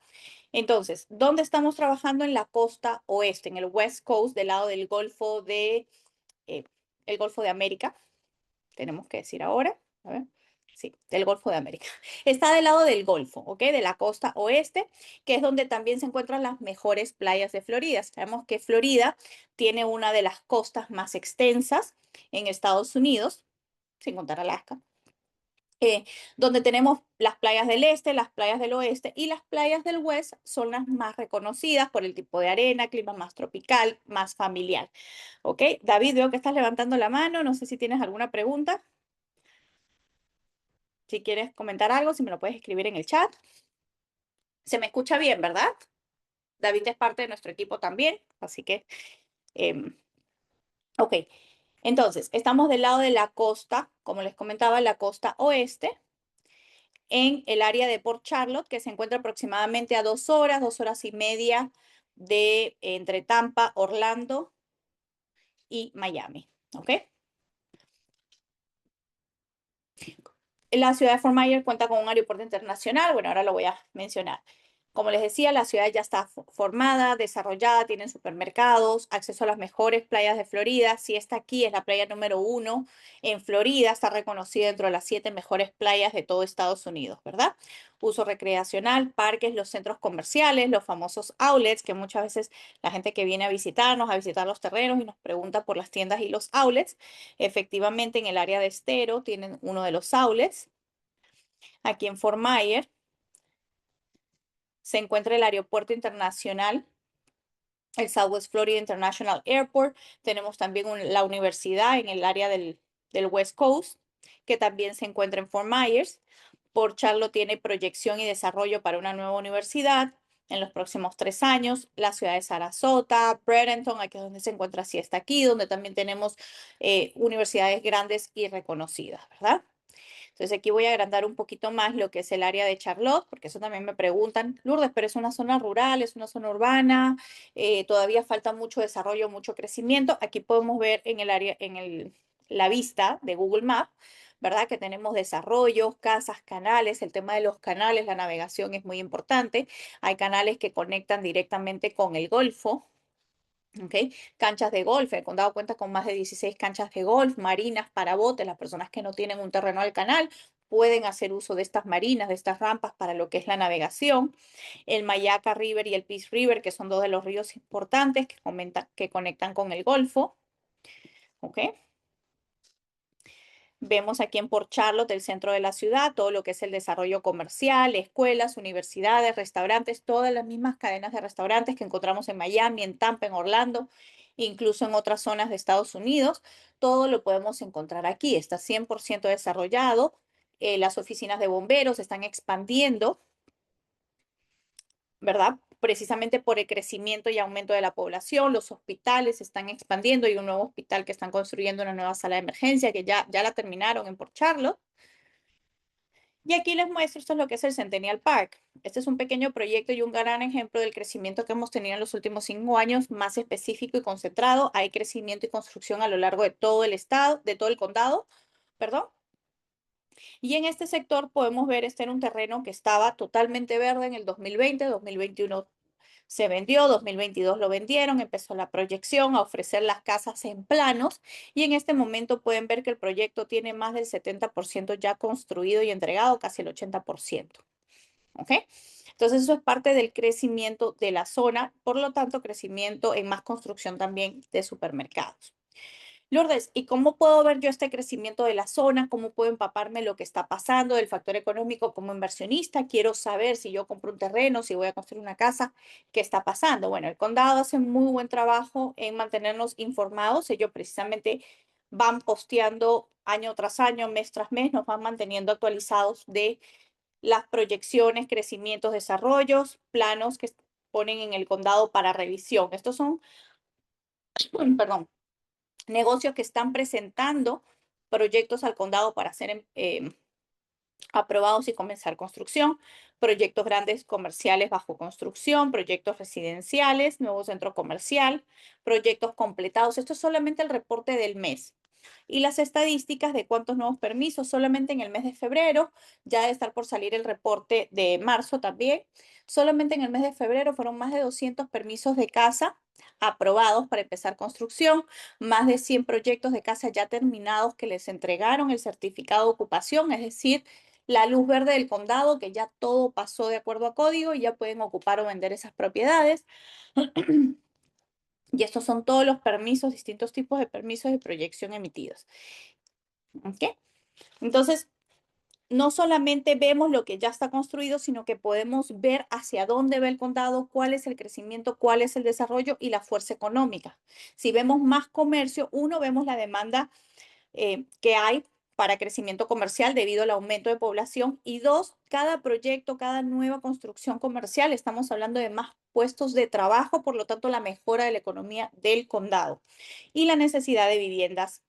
Entonces, ¿dónde estamos trabajando? En la costa oeste, en el West Coast, del lado del eh, el Golfo de América, tenemos que decir ahora, a ver, sí, del Golfo de América. Está del lado del Golfo, ¿ok? De la costa oeste, que es donde también se encuentran las mejores playas de Florida. Sabemos que Florida tiene una de las costas más extensas en Estados Unidos, sin contar Alaska. Donde tenemos las playas del este, las playas del oeste y las playas del west son las más reconocidas por el tipo de arena, clima más tropical, más familiar. ¿Ok? David, veo que estás levantando la mano, no sé si tienes alguna pregunta. Si quieres comentar algo, si me lo puedes escribir en el chat. Se me escucha bien, ¿verdad? David es parte de nuestro equipo también, así que, em, ok. Entonces, estamos del lado de la costa, como les comentaba, la costa oeste, en el área de Port Charlotte, que se encuentra aproximadamente a 2 horas, 2 horas y media de entre Tampa, Orlando y Miami, ¿ok? La ciudad de Fort Myers cuenta con un aeropuerto internacional. Bueno, ahora lo voy a mencionar. Como les decía, la ciudad ya está formada, desarrollada, tienen supermercados, acceso a las mejores playas de Florida. Si esta aquí es la playa número 1 en Florida, está reconocida dentro de las 7 mejores playas de todo Estados Unidos, ¿verdad? Uso recreacional, parques, los centros comerciales, los famosos outlets, que muchas veces la gente que viene a visitarnos, a visitar los terrenos y nos pregunta por las tiendas y los outlets. Efectivamente, en el área de Estero tienen uno de los outlets. Aquí en Fort Myers se encuentra el aeropuerto internacional, el Southwest Florida International Airport. Tenemos también la universidad en el área del West Coast, que también se encuentra en Fort Myers. Port Charlotte tiene proyección y desarrollo para una nueva universidad en los próximos 3 años. La ciudad de Sarasota, Bradenton, aquí es donde se encuentra Siesta aquí, donde también tenemos universidades grandes y reconocidas, ¿verdad? Entonces aquí voy a agrandar un poquito más lo que es el área de Charlotte, porque eso también me preguntan, Lourdes, pero es una zona rural, es una zona urbana, todavía falta mucho desarrollo, mucho crecimiento. Aquí podemos ver en el área, la vista de Google Maps, ¿verdad? Que tenemos desarrollos, casas, canales. El tema de los canales, la navegación es muy importante. Hay canales que conectan directamente con el Golfo. ¿Ok? Canchas de golf. El condado cuenta con más de 16 canchas de golf, marinas para botes. Las personas que no tienen un terreno al canal pueden hacer uso de estas marinas, de estas rampas para lo que es la navegación. El Mayaca River y el Peace River, que son dos de los ríos importantes que conectan con el Golfo. ¿Ok? Vemos aquí en Port Charlotte, el centro de la ciudad, todo lo que es el desarrollo comercial, escuelas, universidades, restaurantes, todas las mismas cadenas de restaurantes que encontramos en Miami, en Tampa, en Orlando, incluso en otras zonas de Estados Unidos. Todo lo podemos encontrar aquí. Está 100% desarrollado. Las oficinas de bomberos están expandiendo, ¿verdad? Precisamente por el crecimiento y aumento de la población, los hospitales se están expandiendo. Hay un nuevo hospital que están construyendo, una nueva sala de emergencia que ya la terminaron en Port Charlotte. Y aquí les muestro, esto es lo que es el Centennial Park. Este es un pequeño proyecto y un gran ejemplo del crecimiento que hemos tenido en los últimos 5 años, más específico y concentrado. Hay crecimiento y construcción a lo largo de todo el estado, de todo el condado, perdón. Y en este sector podemos ver, este era un terreno que estaba totalmente verde en el 2020, 2021 se vendió, 2022 lo vendieron, empezó la proyección a ofrecer las casas en planos y en este momento pueden ver que el proyecto tiene más del 70% ya construido y entregado, casi el 80%. ¿Ok? Entonces eso es parte del crecimiento de la zona, por lo tanto crecimiento en más construcción también de supermercados. Lourdes, ¿y cómo puedo ver yo este crecimiento de la zona? ¿Cómo puedo empaparme lo que está pasando del factor económico como inversionista? Quiero saber si yo compro un terreno, si voy a construir una casa, ¿qué está pasando? Bueno, el condado hace muy buen trabajo en mantenernos informados. Ellos precisamente van posteando año tras año, mes tras mes, nos van manteniendo actualizados de las proyecciones, crecimientos, desarrollos, planos que ponen en el condado para revisión. Estos son, perdón, negocios que están presentando proyectos al condado para ser aprobados y comenzar construcción, proyectos grandes comerciales bajo construcción, proyectos residenciales, nuevo centro comercial, proyectos completados. Esto es solamente el reporte del mes. Y las estadísticas de cuántos nuevos permisos, solamente en el mes de febrero, ya debe estar por salir el reporte de marzo también, solamente en el mes de febrero fueron más de 200 permisos de casa aprobados para empezar construcción, más de 100 proyectos de casa ya terminados que les entregaron el certificado de ocupación, es decir, la luz verde del condado, que ya todo pasó de acuerdo a código y ya pueden ocupar o vender esas propiedades. Y estos son todos los permisos, distintos tipos de permisos de proyección emitidos. ¿Ok? Entonces, no solamente vemos lo que ya está construido, sino que podemos ver hacia dónde va el condado, cuál es el crecimiento, cuál es el desarrollo y la fuerza económica. Si vemos más comercio, uno, vemos la demanda que hay para crecimiento comercial debido al aumento de población y dos, cada proyecto, cada nueva construcción comercial, estamos hablando de más puestos de trabajo, por lo tanto la mejora de la economía del condado y la necesidad de viviendas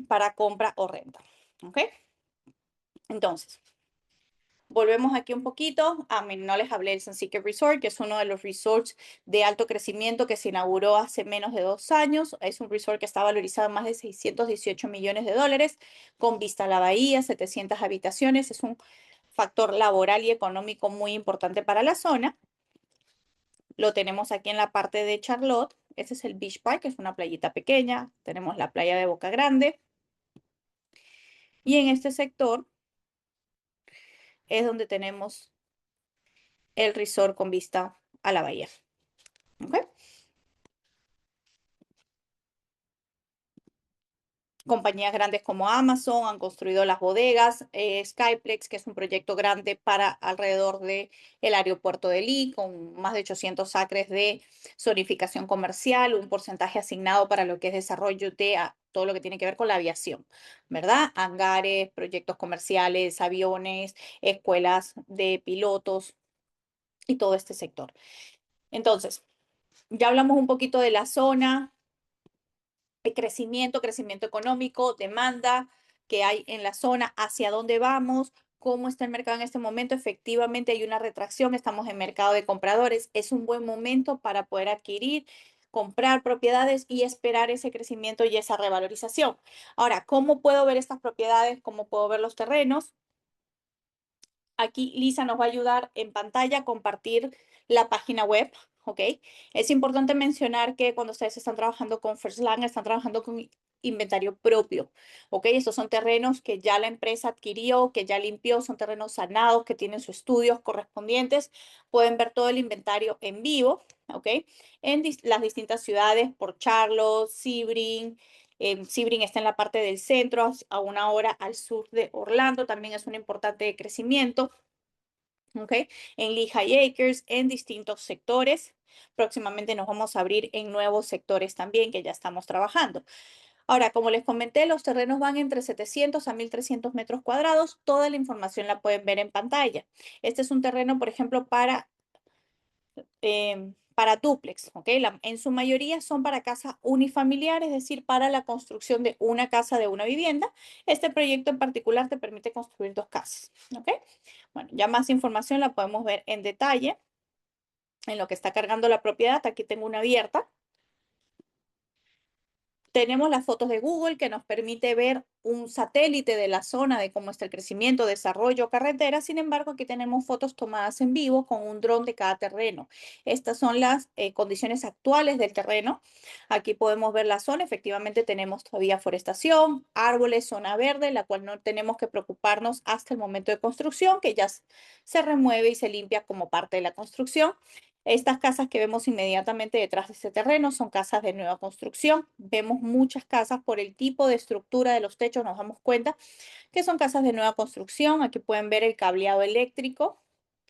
para compra o renta. ¿Ok? Entonces, volvemos aquí un poquito. No les hablé del Sunseeker Resort, que es uno de los resorts de alto crecimiento que se inauguró hace menos de 2 años. Es un resort que está valorizado en más de 618 millones de dólares, con vista a la bahía, 700 habitaciones. Es un factor laboral y económico muy importante para la zona. Lo tenemos aquí en la parte de Charlotte. Este es el Beach Park, que es una playita pequeña. Tenemos la playa de Boca Grande. Y en este sector es donde tenemos el resort con vista a la bahía. ¿Okay? Compañías grandes como Amazon han construido las bodegas, Skyplex, que es un proyecto grande para alrededor del aeropuerto de Lee, con más de 800 acres de zonificación comercial, un porcentaje asignado para lo que es desarrollo de todo lo que tiene que ver con la aviación, ¿verdad? Hangares, proyectos comerciales, aviones, escuelas de pilotos y todo este sector. Entonces, ya hablamos un poquito de la zona, crecimiento económico, demanda que hay en la zona, hacia dónde vamos, cómo está el mercado en este momento. Efectivamente hay una retracción, estamos en mercado de compradores, es un buen momento para poder adquirir, comprar propiedades y esperar ese crecimiento y esa revalorización. Ahora, ¿cómo puedo ver estas propiedades? ¿Cómo puedo ver los terrenos? Aquí Lisa nos va a ayudar en pantalla a compartir la página web, ¿ok? Es importante mencionar que cuando ustedes están trabajando con First Land, están trabajando con inventario propio, ¿ok? Estos son terrenos que ya la empresa adquirió, que ya limpió, son terrenos sanados, que tienen sus estudios correspondientes. Pueden ver todo el inventario en vivo, ¿ok? En las distintas ciudades, por Charlotte, Sebring, Sebring está en la parte del centro, a 1 hora al sur de Orlando, también es un importante crecimiento. ¿Ok? En Lehigh Acres, en distintos sectores. Próximamente nos vamos a abrir en nuevos sectores también que ya estamos trabajando. Ahora, como les comenté, los terrenos van entre 700 a 1300 metros cuadrados. Toda la información la pueden ver en pantalla. Este es un terreno, por ejemplo, para dúplex, ¿ok? En su mayoría son para casas unifamiliares, es decir, para la construcción de una casa de una vivienda. Este proyecto en particular te permite construir 2 casas, ¿ok? Bueno, ya más información la podemos ver en detalle en lo que está cargando la propiedad. Aquí tengo una abierta. Tenemos las fotos de Google que nos permite ver un satélite de la zona de cómo está el crecimiento, desarrollo, carretera. Sin embargo, aquí tenemos fotos tomadas en vivo con un dron de cada terreno. Estas son las condiciones actuales del terreno. Aquí podemos ver la zona. Efectivamente, tenemos todavía forestación, árboles, zona verde, la cual no tenemos que preocuparnos hasta el momento de construcción, que ya se remueve y se limpia como parte de la construcción. Estas casas que vemos inmediatamente detrás de este terreno son casas de nueva construcción. Vemos muchas casas por el tipo de estructura de los techos, nos damos cuenta que son casas de nueva construcción. Aquí pueden ver el cableado eléctrico,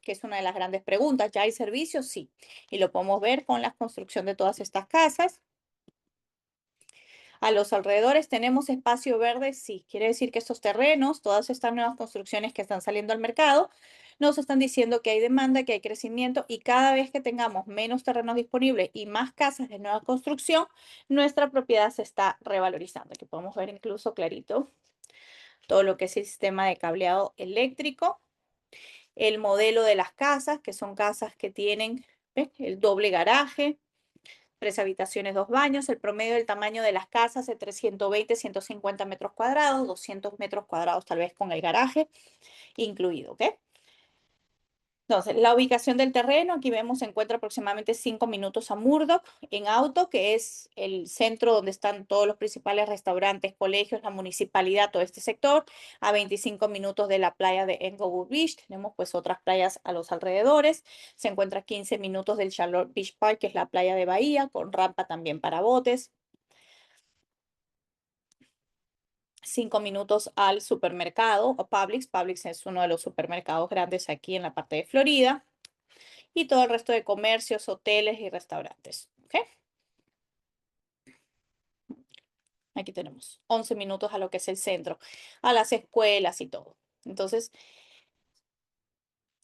que es una de las grandes preguntas. ¿Ya hay servicios? Sí. Y lo podemos ver con la construcción de todas estas casas. A los alrededores tenemos espacio verde, sí. Quiere decir que estos terrenos, todas estas nuevas construcciones que están saliendo al mercado, nos están diciendo que hay demanda, que hay crecimiento y cada vez que tengamos menos terrenos disponibles y más casas de nueva construcción, nuestra propiedad se está revalorizando. Aquí podemos ver incluso clarito todo lo que es el sistema de cableado eléctrico, el modelo de las casas, que son casas que tienen, ¿ves?, el doble garaje, 3 habitaciones, 2 baños. El promedio del tamaño de las casas es entre 120, 150 metros cuadrados, 200 metros cuadrados tal vez con el garaje incluido, ¿ok? Entonces, la ubicación del terreno, aquí vemos, se encuentra aproximadamente 5 minutos a Murdoch en auto, que es el centro donde están todos los principales restaurantes, colegios, la municipalidad, todo este sector. A 25 minutos de la playa de Englewood Beach, tenemos pues otras playas a los alrededores. Se encuentra a 15 minutos del Charlotte Beach Park, que es la playa de Bahía, con rampa también para botes. 5 minutos al supermercado o Publix. Publix es uno de los supermercados grandes aquí en la parte de Florida. Y todo el resto de comercios, hoteles y restaurantes. ¿Ok? Aquí tenemos 11 minutos a lo que es el centro, a las escuelas y todo. Entonces,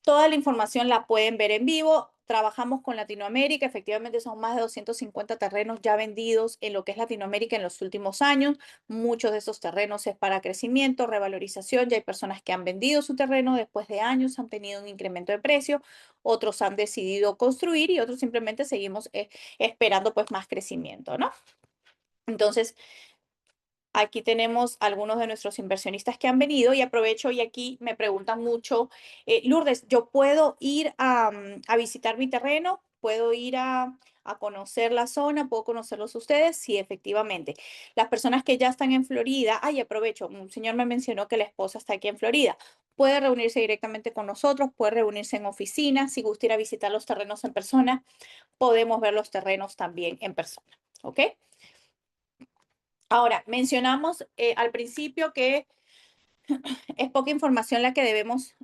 toda la información la pueden ver en vivo. Trabajamos con Latinoamérica. Efectivamente, son más de 250 terrenos ya vendidos en lo que es Latinoamérica en los últimos años. Muchos de esos terrenos es para crecimiento, revalorización. Ya hay personas que han vendido su terreno después de años, han tenido un incremento de precio. Otros han decidido construir y otros simplemente seguimos esperando pues más crecimiento, ¿no? Entonces, aquí tenemos algunos de nuestros inversionistas que han venido y aprovecho y aquí me preguntan mucho, Lourdes, ¿yo puedo ir a visitar mi terreno? ¿Puedo ir a conocer la zona? ¿Puedo conocerlos ustedes? Sí, efectivamente. Las personas que ya están en Florida, ay, aprovecho, un señor me mencionó que la esposa está aquí en Florida. Puede reunirse directamente con nosotros, puede reunirse en oficina. Si gusta ir a visitar los terrenos en persona, podemos ver los terrenos también en persona. ¿Ok? Ahora, mencionamos al principio que es poca información la que debemos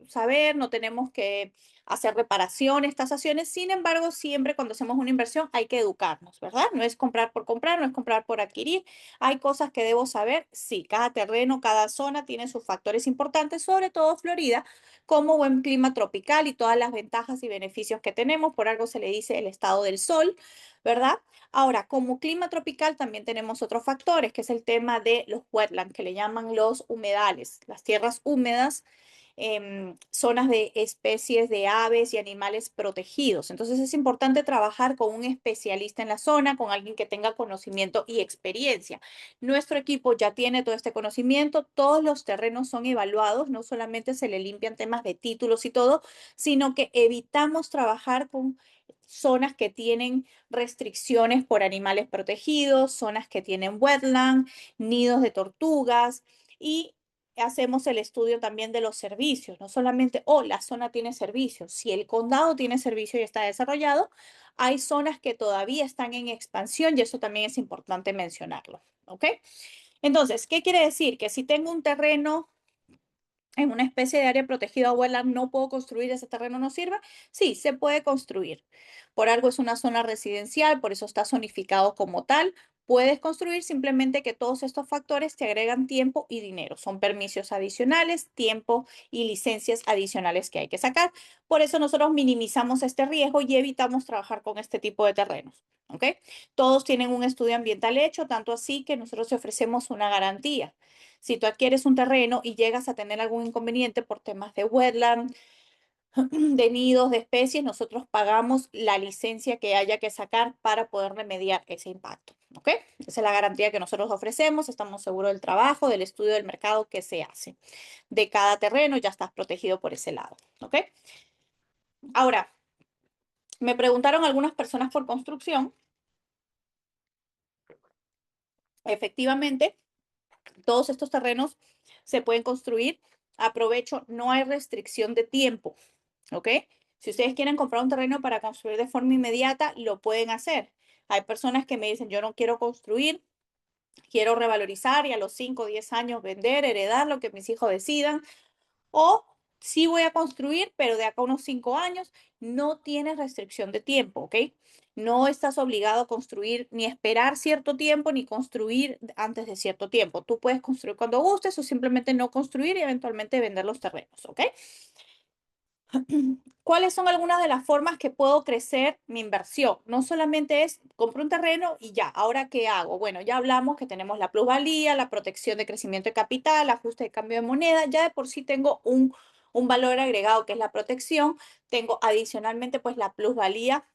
saber, no tenemos que hacer reparaciones, tasaciones. Sin embargo, siempre cuando hacemos una inversión hay que educarnos, ¿verdad? No es comprar por comprar, no es comprar por adquirir. Hay cosas que debo saber. Sí, cada terreno, cada zona tiene sus factores importantes, sobre todo Florida, como buen clima tropical y todas las ventajas y beneficios que tenemos. Por algo se le dice el estado del sol, ¿verdad? Ahora, como clima tropical también tenemos otros factores, que es el tema de los wetlands, que le llaman los humedales, las tierras húmedas, zonas de especies de aves y animales protegidos. Entonces es importante trabajar con un especialista en la zona, con alguien que tenga conocimiento y experiencia. Nuestro equipo ya tiene todo este conocimiento, todos los terrenos son evaluados, no solamente se le limpian temas de títulos y todo, sino que evitamos trabajar con zonas que tienen restricciones por animales protegidos, zonas que tienen wetland, nidos de tortugas y hacemos el estudio también de los servicios, no solamente, oh, la zona tiene servicios. Si el condado tiene servicio y está desarrollado, hay zonas que todavía están en expansión y eso también es importante mencionarlo. ¿ok? Entonces, ¿qué quiere decir? Que si tengo un terreno en una especie de área protegida o wetland, no puedo construir, ese terreno no sirve. Sí, se puede construir. Por algo es una zona residencial, por eso está zonificado como tal. Puedes construir, simplemente que todos estos factores te agregan tiempo y dinero. Son permisos adicionales, tiempo y licencias adicionales que hay que sacar. Por eso nosotros minimizamos este riesgo y evitamos trabajar con este tipo de terrenos. ¿Ok? Todos tienen un estudio ambiental hecho, tanto así que nosotros te ofrecemos una garantía. Si tú adquieres un terreno y llegas a tener algún inconveniente por temas de wetland, de nidos, de especies, nosotros pagamos la licencia que haya que sacar para poder remediar ese impacto. ¿Ok? Esa es la garantía que nosotros ofrecemos. Estamos seguros del trabajo, del estudio del mercado que se hace. De cada terreno ya estás protegido por ese lado. ¿Ok? Ahora, me preguntaron algunas personas por construcción. Efectivamente, todos estos terrenos se pueden construir. Aprovecho, no hay restricción de tiempo. ¿Ok? Si ustedes quieren comprar un terreno para construir de forma inmediata, lo pueden hacer. Hay personas que me dicen, yo no quiero construir, quiero revalorizar y a los 5 o 10 años vender, heredar lo que mis hijos decidan. O sí voy a construir, pero de acá a unos 5 años no tienes restricción de tiempo, ¿ok? No estás obligado a construir ni esperar cierto tiempo ni construir antes de cierto tiempo. Tú puedes construir cuando gustes o simplemente no construir y eventualmente vender los terrenos, ¿ok? ¿Cuáles son algunas de las formas que puedo crecer mi inversión? No solamente es compro un terreno y ya, ¿ahora qué hago? Bueno, ya hablamos que tenemos la plusvalía, la protección de crecimiento de capital, ajuste de cambio de moneda, ya de por sí tengo un valor agregado que es la protección, tengo adicionalmente pues la plusvalía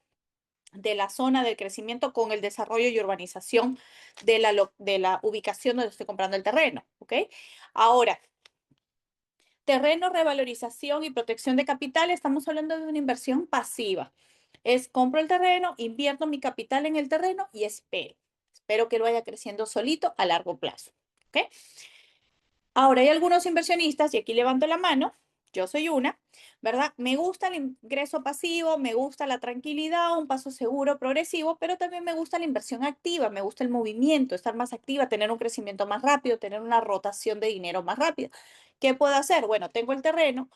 de la zona del crecimiento con el desarrollo y urbanización de la ubicación donde estoy comprando el terreno, ¿ok? Ahora, terreno, revalorización y protección de capital, estamos hablando de una inversión pasiva. Es compro el terreno, invierto mi capital en el terreno y espero. Espero que lo vaya creciendo solito a largo plazo. ¿Ok? Ahora hay algunos inversionistas, y aquí levanto la mano, yo soy una, ¿verdad? Me gusta el ingreso pasivo, me gusta la tranquilidad, un paso seguro, progresivo, pero también me gusta la inversión activa, me gusta el movimiento, estar más activa, tener un crecimiento más rápido, tener una rotación de dinero más rápida. ¿Qué puedo hacer? Bueno, tengo el terreno,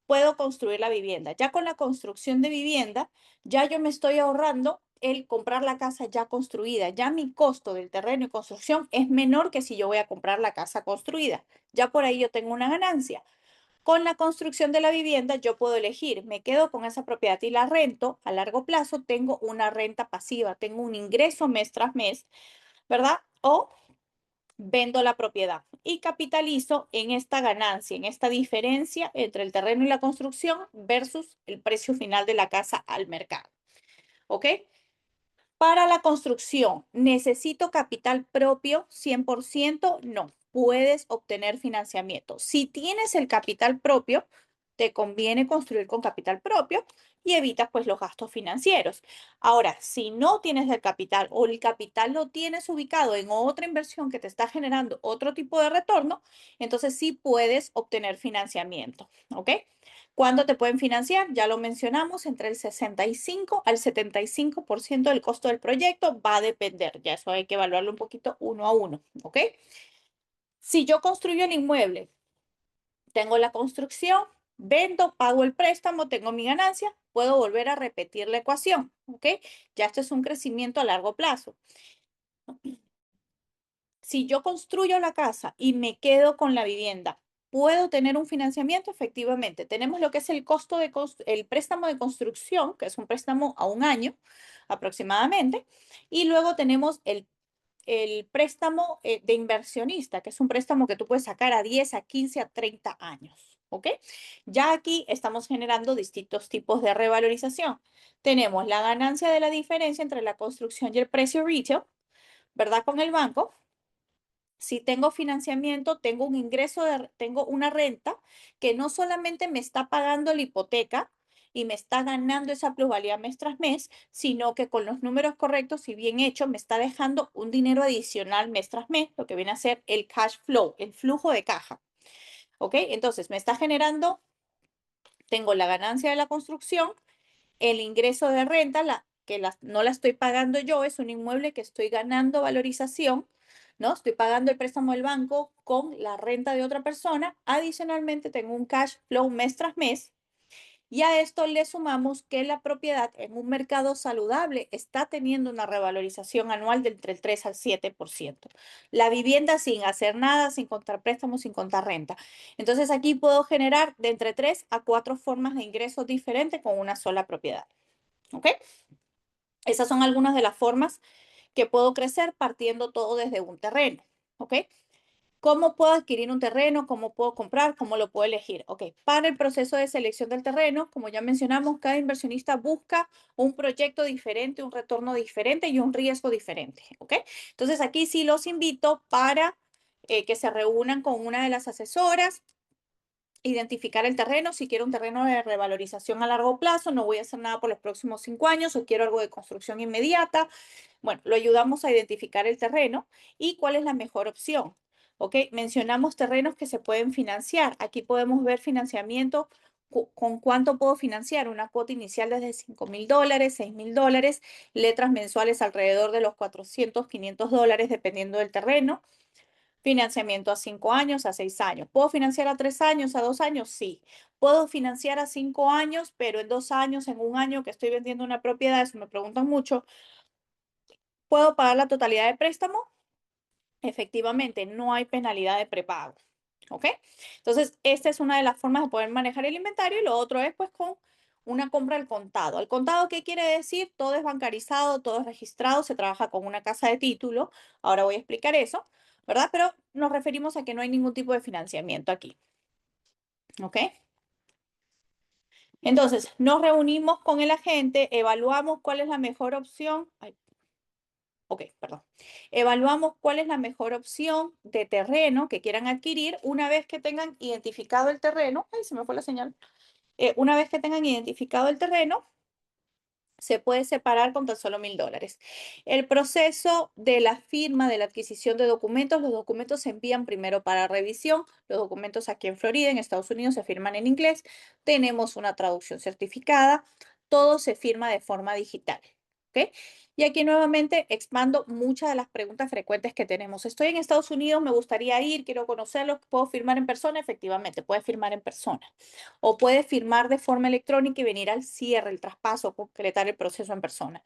puedo construir la vivienda. Ya con la construcción de vivienda, ya yo me estoy ahorrando el comprar la casa ya construida. Ya mi costo del terreno y construcción es menor que si yo voy a comprar la casa construida. Ya por ahí yo tengo una ganancia. Con la construcción de la vivienda, yo puedo elegir, me quedo con esa propiedad y la rento a largo plazo, tengo una renta pasiva, tengo un ingreso mes tras mes, ¿verdad? O vendo la propiedad y capitalizo en esta ganancia, en esta diferencia entre el terreno y la construcción versus el precio final de la casa al mercado. ¿Ok? Para la construcción, ¿necesito capital propio 100%? No, puedes obtener financiamiento. Si tienes el capital propio, te conviene construir con capital propio y evitas pues los gastos financieros. Ahora, si no tienes el capital o el capital lo tienes ubicado en otra inversión que te está generando otro tipo de retorno, entonces sí puedes obtener financiamiento, ¿ok? ¿Cuándo te pueden financiar? Ya lo mencionamos, entre el 65 al 75% del costo del proyecto va a depender. Ya eso hay que evaluarlo un poquito uno a uno, ¿ok? Si yo construyo el inmueble, tengo la construcción, vendo, pago el préstamo, tengo mi ganancia, puedo volver a repetir la ecuación, ¿ok? Ya esto es un crecimiento a largo plazo. Si yo construyo la casa y me quedo con la vivienda, ¿puedo tener un financiamiento? Efectivamente, tenemos lo que es el costo de el préstamo de construcción, que es un préstamo a un año aproximadamente, y luego tenemos el préstamo de inversionista, que es un préstamo que tú puedes sacar a 10, a 15, a 30 años. ¿Ok? Ya aquí estamos generando distintos tipos de revalorización. Tenemos la ganancia de la diferencia entre la construcción y el precio retail, ¿verdad? Con el banco. Si tengo financiamiento, tengo un ingreso, tengo una renta que no solamente me está pagando la hipoteca y me está ganando esa plusvalía mes tras mes, sino que con los números correctos y bien hechos me está dejando un dinero adicional mes tras mes, lo que viene a ser el cash flow, el flujo de caja. ¿Ok? Entonces me está generando, tengo la ganancia de la construcción, el ingreso de renta, no la estoy pagando yo, es un inmueble que estoy ganando valorización, ¿no? Estoy pagando el préstamo del banco con la renta de otra persona. Adicionalmente, tengo un cash flow mes tras mes. Y a esto le sumamos que la propiedad en un mercado saludable está teniendo una revalorización anual de entre el 3 al 7%. La vivienda sin hacer nada, sin contar préstamos, sin contar renta. Entonces aquí puedo generar de entre 3 a 4 formas de ingresos diferentes con una sola propiedad. ¿Ok? Esas son algunas de las formas que puedo crecer partiendo todo desde un terreno. ¿Ok? ¿Cómo puedo adquirir un terreno? ¿Cómo puedo comprar? ¿Cómo lo puedo elegir? Ok, para el proceso de selección del terreno, como ya mencionamos, cada inversionista busca un proyecto diferente, un retorno diferente y un riesgo diferente. Ok, entonces aquí sí los invito para que se reúnan con una de las asesoras, identificar el terreno. Si quiero un terreno de revalorización a largo plazo, no voy a hacer nada por los próximos 5 años o quiero algo de construcción inmediata. Bueno, lo ayudamos a identificar el terreno y cuál es la mejor opción. ¿Ok? Mencionamos terrenos que se pueden financiar. Aquí podemos ver financiamiento. ¿Con cuánto puedo financiar? Una cuota inicial desde $5,000, $6,000, letras mensuales alrededor de los 400, $500, dependiendo del terreno. Financiamiento a 5 años, a 6 años. ¿Puedo financiar a 3 años, a 2 años? Sí. ¿Puedo financiar a 5 años, pero en 2 años, en un año que estoy vendiendo una propiedad? Eso me preguntan mucho. ¿Puedo pagar la totalidad de préstamo? Efectivamente, no hay penalidad de prepago. ¿Ok? Entonces, esta es una de las formas de poder manejar el inventario y lo otro es pues con una compra al contado. ¿Al contado qué quiere decir? Todo es bancarizado, todo es registrado, se trabaja con una casa de título. Ahora voy a explicar eso, ¿verdad? Pero nos referimos a que no hay ningún tipo de financiamiento aquí. ¿Ok? Entonces, nos reunimos con el agente, evaluamos cuál es la mejor opción. Ay, ok, perdón. Evaluamos cuál es la mejor opción de terreno que quieran adquirir una vez que tengan identificado el terreno. Ay, se me fue la señal. Una vez que tengan identificado el terreno, se puede separar con tan solo $1,000. El proceso de la firma de la adquisición de documentos, los documentos se envían primero para revisión. Los documentos aquí en Florida, en Estados Unidos, se firman en inglés. Tenemos una traducción certificada. Todo se firma de forma digital. ¿Ok? Y aquí nuevamente expando muchas de las preguntas frecuentes que tenemos. Estoy en Estados Unidos, me gustaría ir, quiero conocerlo, ¿puedo firmar en persona? Efectivamente, puedes firmar en persona. O puedes firmar de forma electrónica y venir al cierre, el traspaso, concretar el proceso en persona.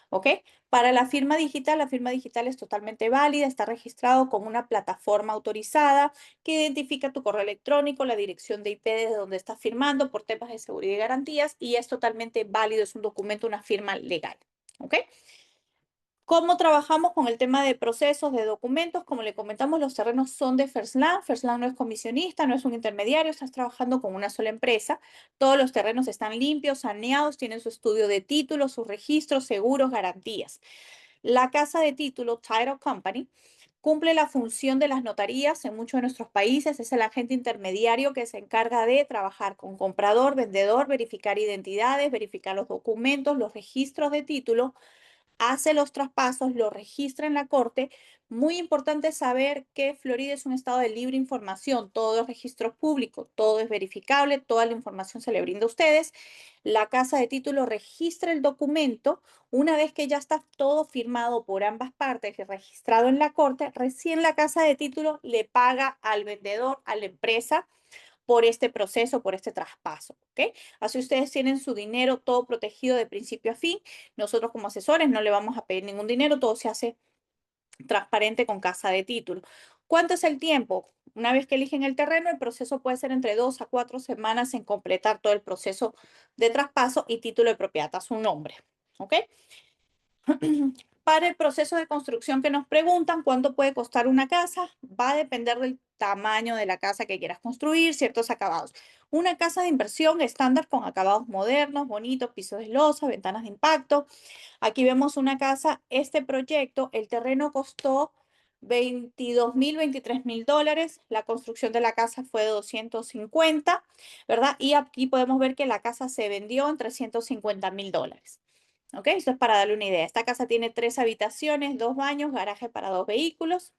¿Ok? Para la firma digital es totalmente válida, está registrado con una plataforma autorizada que identifica tu correo electrónico, la dirección de IP desde donde estás firmando por temas de seguridad y garantías y es totalmente válido, es un documento, una firma legal. ¿Ok? ¿Cómo trabajamos con el tema de procesos, de documentos? Como le comentamos, los terrenos son de First Land. First Land no es comisionista, no es un intermediario, estás trabajando con una sola empresa. Todos los terrenos están limpios, saneados, tienen su estudio de títulos, sus registros, seguros, garantías. La casa de título, Title Company, cumple la función de las notarías en muchos de nuestros países. Es el agente intermediario que se encarga de trabajar con comprador, vendedor, verificar identidades, verificar los documentos, los registros de título, hace los traspasos, lo registra en la corte. Muy importante saber que Florida es un estado de libre información, todo es registro público, todo es verificable, toda la información se le brinda a ustedes. La casa de título registra el documento. Una vez que ya está todo firmado por ambas partes y registrado en la corte, recién la casa de título le paga al vendedor, a la empresa, por este proceso, por este traspaso, ¿ok? Así ustedes tienen su dinero todo protegido de principio a fin. Nosotros como asesores no le vamos a pedir ningún dinero, todo se hace transparente con casa de título. ¿Cuánto es el tiempo? Una vez que eligen el terreno, el proceso puede ser entre 2 a 4 semanas en completar todo el proceso de traspaso y título de propiedad a su nombre, ¿ok? Para el proceso de construcción que nos preguntan, ¿cuánto puede costar una casa? Va a depender del tamaño de la casa que quieras construir, ciertos acabados. Una casa de inversión estándar con acabados modernos, bonitos, pisos de losa, ventanas de impacto. Aquí vemos una casa, este proyecto, el terreno costó $22,000, $23,000. La construcción de la casa fue de 250, ¿verdad? Y aquí podemos ver que la casa se vendió en $350,000. ¿Ok? Esto es para darle una idea. Esta casa tiene 3 habitaciones, 2 baños, garaje para 2 vehículos.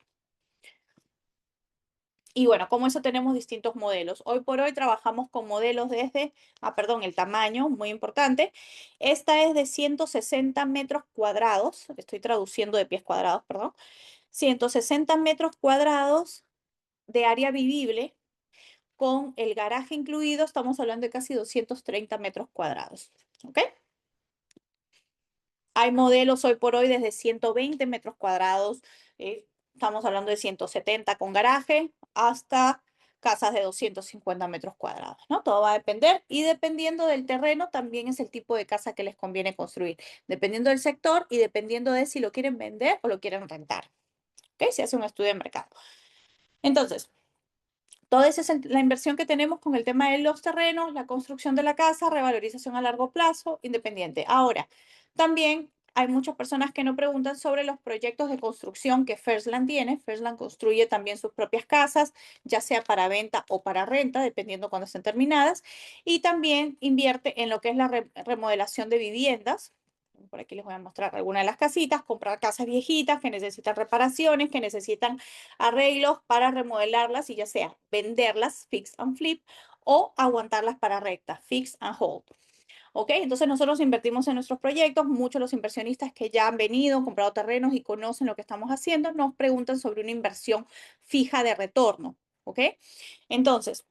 Y bueno, como eso tenemos distintos modelos. Hoy por hoy trabajamos con modelos desde, perdón, el tamaño, muy importante. Esta es de 160 metros cuadrados. Estoy traduciendo de pies cuadrados, perdón. 160 metros cuadrados de área vivible, con el garaje incluido, estamos hablando de casi 230 metros cuadrados. ¿Ok? Hay modelos hoy por hoy desde 120 metros cuadrados, estamos hablando de 170 con garaje, hasta casas de 250 metros cuadrados, ¿no? Todo va a depender y dependiendo del terreno también es el tipo de casa que les conviene construir, dependiendo del sector y dependiendo de si lo quieren vender o lo quieren rentar. ¿Ok? Se hace un estudio de mercado. Entonces, toda esa es la inversión que tenemos con el tema de los terrenos, la construcción de la casa, revalorización a largo plazo, independiente. Ahora, también hay muchas personas que no preguntan sobre los proyectos de construcción que Firstland tiene. Firstland construye también sus propias casas, ya sea para venta o para renta, dependiendo cuando estén terminadas. Y también invierte en lo que es la remodelación de viviendas. Por aquí les voy a mostrar algunas de las casitas, comprar casas viejitas que necesitan reparaciones, que necesitan arreglos para remodelarlas y ya sea venderlas, fix and flip, o aguantarlas para recta, fix and hold. ¿Ok? Entonces nosotros invertimos en nuestros proyectos, muchos de los inversionistas que ya han venido, comprado terrenos y conocen lo que estamos haciendo, nos preguntan sobre una inversión fija de retorno. ¿Ok? Entonces,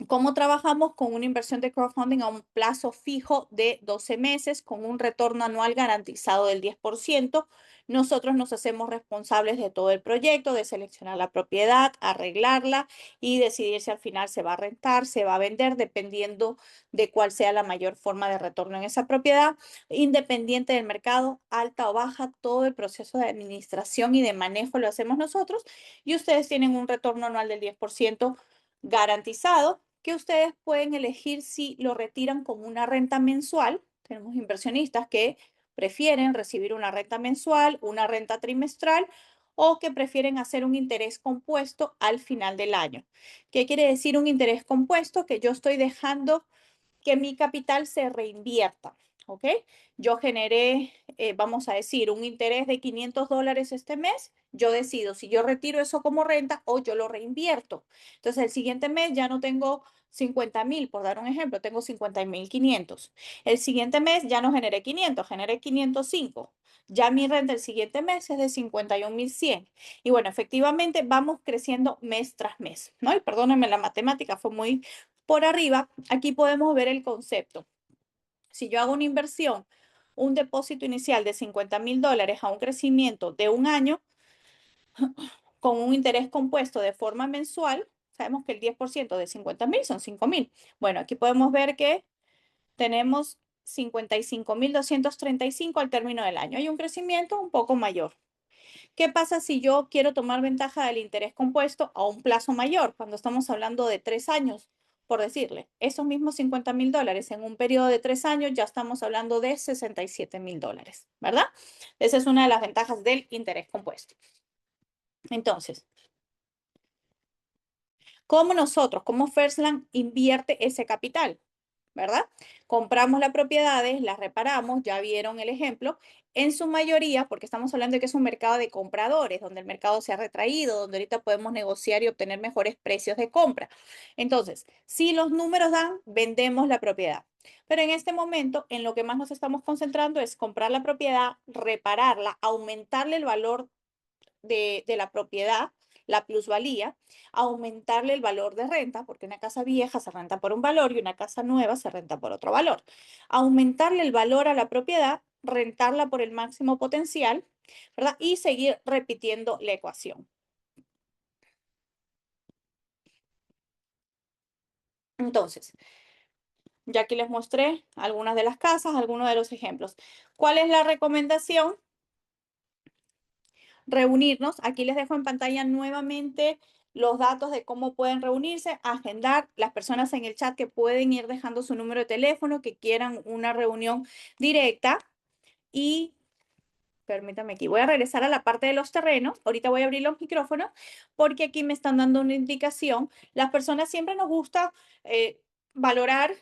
¿cómo trabajamos con una inversión de crowdfunding a un plazo fijo de 12 meses con un retorno anual garantizado del 10%? Nosotros nos hacemos responsables de todo el proyecto, de seleccionar la propiedad, arreglarla y decidir si al final se va a rentar, se va a vender, dependiendo de cuál sea la mayor forma de retorno en esa propiedad. Independiente del mercado, alta o baja, todo el proceso de administración y de manejo lo hacemos nosotros y ustedes tienen un retorno anual del 10% garantizado, que ustedes pueden elegir si lo retiran como una renta mensual. Tenemos inversionistas que prefieren recibir una renta mensual, una renta trimestral o que prefieren hacer un interés compuesto al final del año. ¿Qué quiere decir un interés compuesto? Que yo estoy dejando que mi capital se reinvierta. ¿Ok? Yo generé, vamos a decir, un interés de $500 este mes. Yo decido si yo retiro eso como renta o yo lo reinvierto. Entonces, el siguiente mes ya no tengo 50.000, por dar un ejemplo, tengo 50.500. El siguiente mes ya no generé 500, generé 505. Ya mi renta el siguiente mes es de 51.100. Y bueno, efectivamente vamos creciendo mes tras mes, ¿no? Y perdónenme, la matemática fue muy por arriba. Aquí podemos ver el concepto. Si yo hago una inversión, un depósito inicial de $50.000 a un crecimiento de un año con un interés compuesto de forma mensual, sabemos que el 10% de 50.000 son 5.000. Bueno, aquí podemos ver que tenemos 55.235 al término del año. Hay un crecimiento un poco mayor. ¿Qué pasa si yo quiero tomar ventaja del interés compuesto a un plazo mayor? Cuando estamos hablando de 3 años, por decirle, esos mismos $50.000 en un periodo de 3 años, ya estamos hablando de $67.000, ¿verdad? Esa es una de las ventajas del interés compuesto. Entonces, ¿cómo nosotros, cómo Firstland invierte ese capital? ¿Verdad? Compramos las propiedades, las reparamos, ya vieron el ejemplo, en su mayoría, porque estamos hablando de que es un mercado de compradores, donde el mercado se ha retraído, donde ahorita podemos negociar y obtener mejores precios de compra. Entonces, si los números dan, vendemos la propiedad. Pero en este momento, en lo que más nos estamos concentrando es comprar la propiedad, repararla, aumentarle el valor de la propiedad, la plusvalía, aumentarle el valor de renta, porque una casa vieja se renta por un valor y una casa nueva se renta por otro valor. Aumentarle el valor a la propiedad, rentarla por el máximo potencial, ¿verdad? Y seguir repitiendo la ecuación. Entonces, ya aquí les mostré algunas de las casas, algunos de los ejemplos. ¿Cuál es la recomendación? Reunirnos. Aquí les dejo en pantalla nuevamente los datos de cómo pueden reunirse, agendar las personas en el chat que pueden ir dejando su número de teléfono, que quieran una reunión directa. Y permítame aquí, voy a regresar a la parte de los terrenos. Ahorita voy a abrir los micrófonos porque aquí me están dando una indicación. Las personas siempre nos gusta valorar,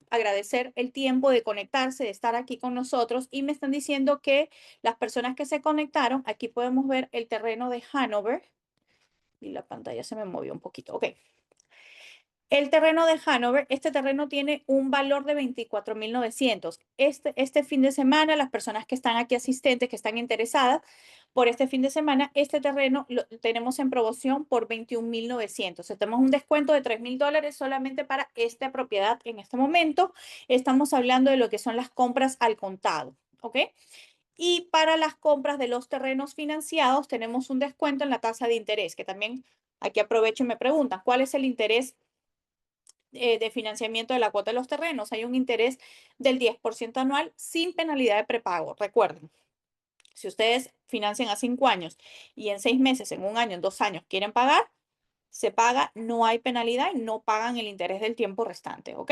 agradecer el tiempo de conectarse, de estar aquí con nosotros y me están diciendo que las personas que se conectaron, aquí podemos ver el terreno de Hanover y la pantalla se me movió un poquito. Ok. El terreno de Hanover, este terreno tiene un valor de 24.900. Este fin de semana, las personas que están aquí asistentes, que están interesadas, por este fin de semana, este terreno lo tenemos en promoción por 21.900. Tenemos un descuento de $3.000 solamente para esta propiedad en este momento. Estamos hablando de lo que son las compras al contado, ¿ok? Y para las compras de los terrenos financiados tenemos un descuento en la tasa de interés, que también aquí aprovecho y me preguntan, ¿cuál es el interés de financiamiento de la cuota de los terrenos? Hay un interés del 10% anual sin penalidad de prepago. Recuerden, si ustedes financian a 5 años y en 6 meses, en un año, en 2 años quieren pagar, se paga, no hay penalidad y no pagan el interés del tiempo restante, ¿ok?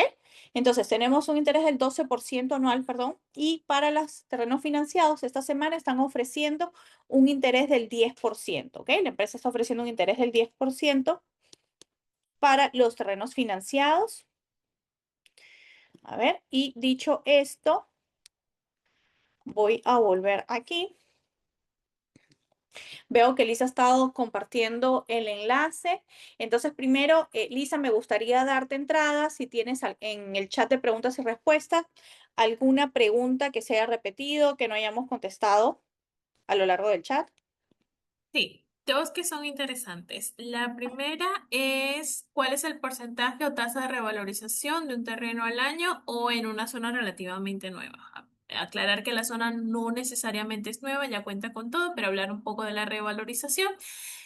Entonces, tenemos un interés del 12% anual, perdón, y para los terrenos financiados, esta semana están ofreciendo un interés del 10%, ¿ok? La empresa está ofreciendo un interés del 10% para los terrenos financiados. A ver, y dicho esto, voy a volver aquí. Veo que Lisa ha estado compartiendo el enlace. Entonces, primero, Lisa, me gustaría darte entrada si tienes en el chat de preguntas y respuestas alguna pregunta que se haya repetido, que no hayamos contestado a lo largo del chat. Sí, dos que son interesantes. La primera es cuál es el porcentaje o tasa de revalorización de un terreno al año o en una zona relativamente nueva. Aclarar que la zona no necesariamente es nueva, ya cuenta con todo, pero hablar un poco de la revalorización.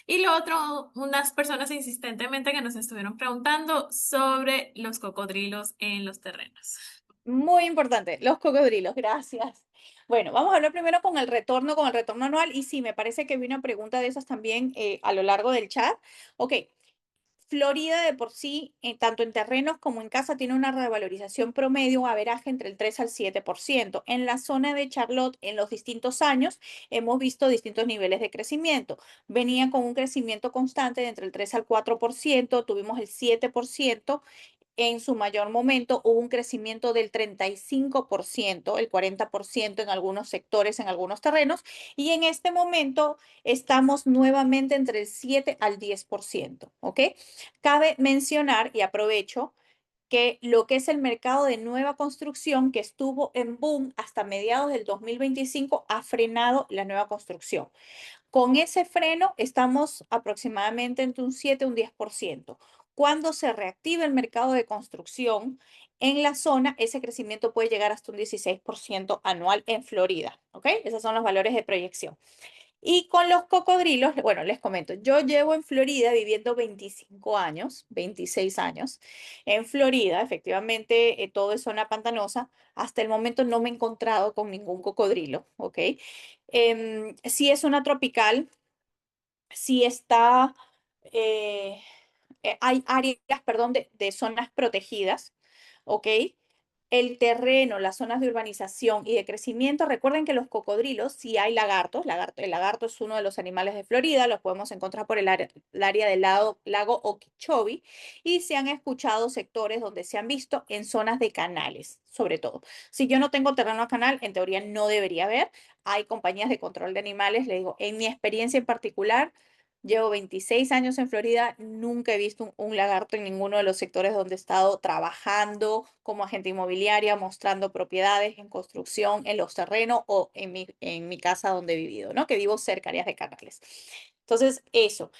Y lo otro, unas personas insistentemente que nos estuvieron preguntando sobre los cocodrilos en los terrenos. Muy importante, los cocodrilos, gracias. Bueno, vamos a hablar primero con el retorno anual. Y sí, me parece que vi una pregunta de esas también a lo largo del chat. Ok, Florida de por sí, tanto en terrenos como en casa, tiene una revalorización promedio o averaje entre el 3 al 7%. En la zona de Charlotte, en los distintos años, hemos visto distintos niveles de crecimiento. Venía con un crecimiento constante de entre el 3 al 4%, tuvimos el 7%. En su mayor momento hubo un crecimiento del 35%, el 40% en algunos sectores, en algunos terrenos, y en este momento estamos nuevamente entre el 7 al 10%, ¿ok? Cabe mencionar, y aprovecho, que lo que es el mercado de nueva construcción, que estuvo en boom hasta mediados del 2025, ha frenado la nueva construcción. Con ese freno estamos aproximadamente entre un 7 y un 10%. Cuando se reactive el mercado de construcción en la zona, ese crecimiento puede llegar hasta un 16% anual en Florida, ¿ok? Esos son los valores de proyección. Y con los cocodrilos, bueno, les comento, yo llevo en Florida viviendo 25 años, 26 años. En Florida, efectivamente, todo es zona pantanosa. Hasta el momento no me he encontrado con ningún cocodrilo, ¿ok? Sí es una tropical, sí está, eh, hay áreas, perdón, de zonas protegidas, ¿ok? El terreno, las zonas de urbanización y de crecimiento. Recuerden que los cocodrilos, si hay lagartos, el lagarto es uno de los animales de Florida, los podemos encontrar por el área del lago Okeechobee, y se han escuchado sectores donde se han visto en zonas de canales, sobre todo. Si yo no tengo terreno a canal, en teoría no debería haber. Hay compañías de control de animales, le digo, en mi experiencia en particular, llevo 26 años en Florida, nunca he visto un lagarto en ninguno de los sectores donde he estado trabajando como agente inmobiliaria, mostrando propiedades en construcción, en los terrenos o en mi casa donde he vivido, ¿no? Que vivo cerca de áreas de canales. Entonces, eso.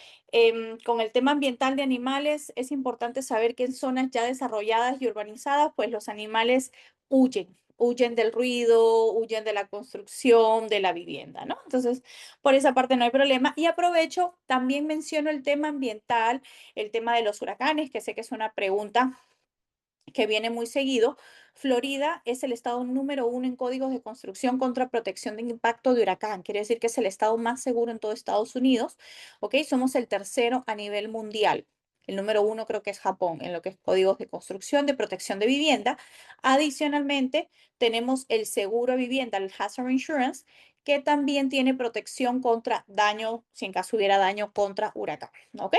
Con el tema ambiental de animales, es importante saber que en zonas ya desarrolladas y urbanizadas, pues los animales huyen del ruido, huyen de la construcción, de la vivienda, ¿no? Entonces, por esa parte no hay problema. Y aprovecho, también menciono el tema ambiental, el tema de los huracanes, que sé que es una pregunta que viene muy seguido. Florida es el estado número uno en códigos de construcción contra protección de impacto de huracán. Quiere decir que es el estado más seguro en todo Estados Unidos. ¿Ok? Somos el tercero a nivel mundial. El número uno creo que es Japón en lo que es códigos de construcción de protección de vivienda. Adicionalmente, tenemos el seguro de vivienda, el Hazard Insurance, que también tiene protección contra daño, si en caso hubiera daño contra huracán. ¿Ok?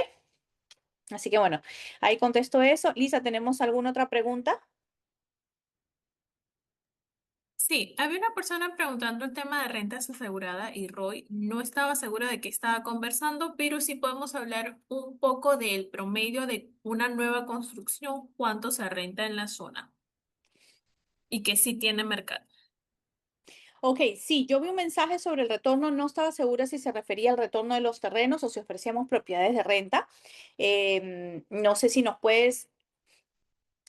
Así que bueno, ahí contesto eso. Lisa, ¿tenemos alguna otra pregunta? Sí, había una persona preguntando el tema de rentas asegurada y Roy no estaba seguro de qué estaba conversando, pero sí podemos hablar un poco del promedio de una nueva construcción, cuánto se renta en la zona y que sí tiene mercado. Ok, sí, yo vi un mensaje sobre el retorno, no estaba segura si se refería al retorno de los terrenos o si ofrecíamos propiedades de renta. No sé si nos puedes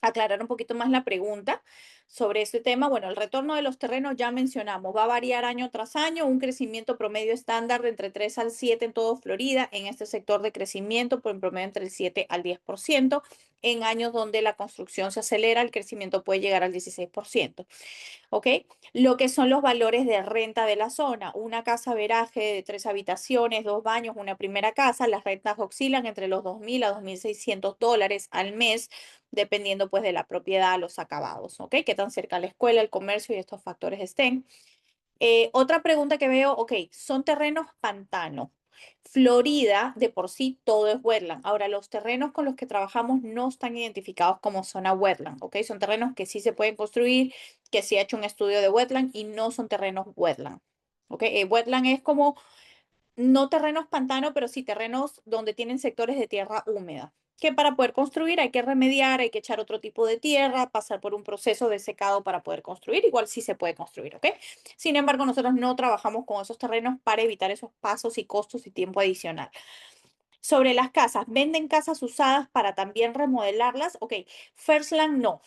aclarar un poquito más la pregunta sobre este tema. Bueno, el retorno de los terrenos ya mencionamos, va a variar año tras año, un crecimiento promedio estándar de entre 3 al 7 en todo Florida, en este sector de crecimiento, por en promedio entre el 7 al 10%. En años donde la construcción se acelera, el crecimiento puede llegar al 16%. ¿Ok? Lo que son los valores de renta de la zona. Una casa veraje de 3 habitaciones, 2 baños, una primera casa, las rentas oscilan entre los 2.000 a $2.600 al mes, dependiendo pues de la propiedad, los acabados, ¿ok? Qué tan cerca la escuela, el comercio y estos factores estén. Otra pregunta que veo, ok, son terrenos pantano. Florida, de por sí, todo es wetland. Ahora, los terrenos con los que trabajamos no están identificados como zona wetland, ¿ok? Son terrenos que sí se pueden construir, que sí ha hecho un estudio de wetland y no son terrenos wetland, ¿ok? Wetland es como no terrenos pantano, pero sí terrenos donde tienen sectores de tierra húmeda, que para poder construir hay que remediar, hay que echar otro tipo de tierra, pasar por un proceso de secado para poder construir. Igual sí se puede construir, ¿ok? Sin embargo, nosotros no trabajamos con esos terrenos para evitar esos pasos y costos y tiempo adicional. Sobre las casas, ¿venden casas usadas para también remodelarlas? Ok, Firstland no.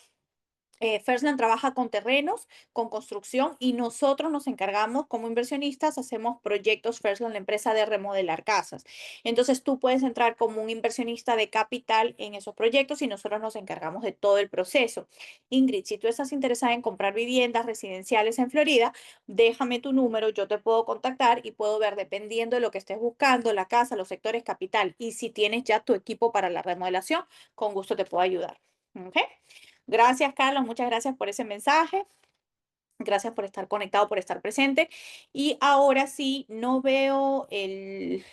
Firstland trabaja con terrenos, con construcción y nosotros nos encargamos como inversionistas, hacemos proyectos Firstland, la empresa de remodelar casas. Entonces tú puedes entrar como un inversionista de capital en esos proyectos y nosotros nos encargamos de todo el proceso. Ingrid, si tú estás interesada en comprar viviendas residenciales en Florida, déjame tu número, yo te puedo contactar y puedo ver dependiendo de lo que estés buscando, la casa, los sectores capital y si tienes ya tu equipo para la remodelación, con gusto te puedo ayudar. ¿Ok? Gracias, Carlos. Muchas gracias por ese mensaje. Gracias por estar conectado, por estar presente. Y ahora sí, yo no veo el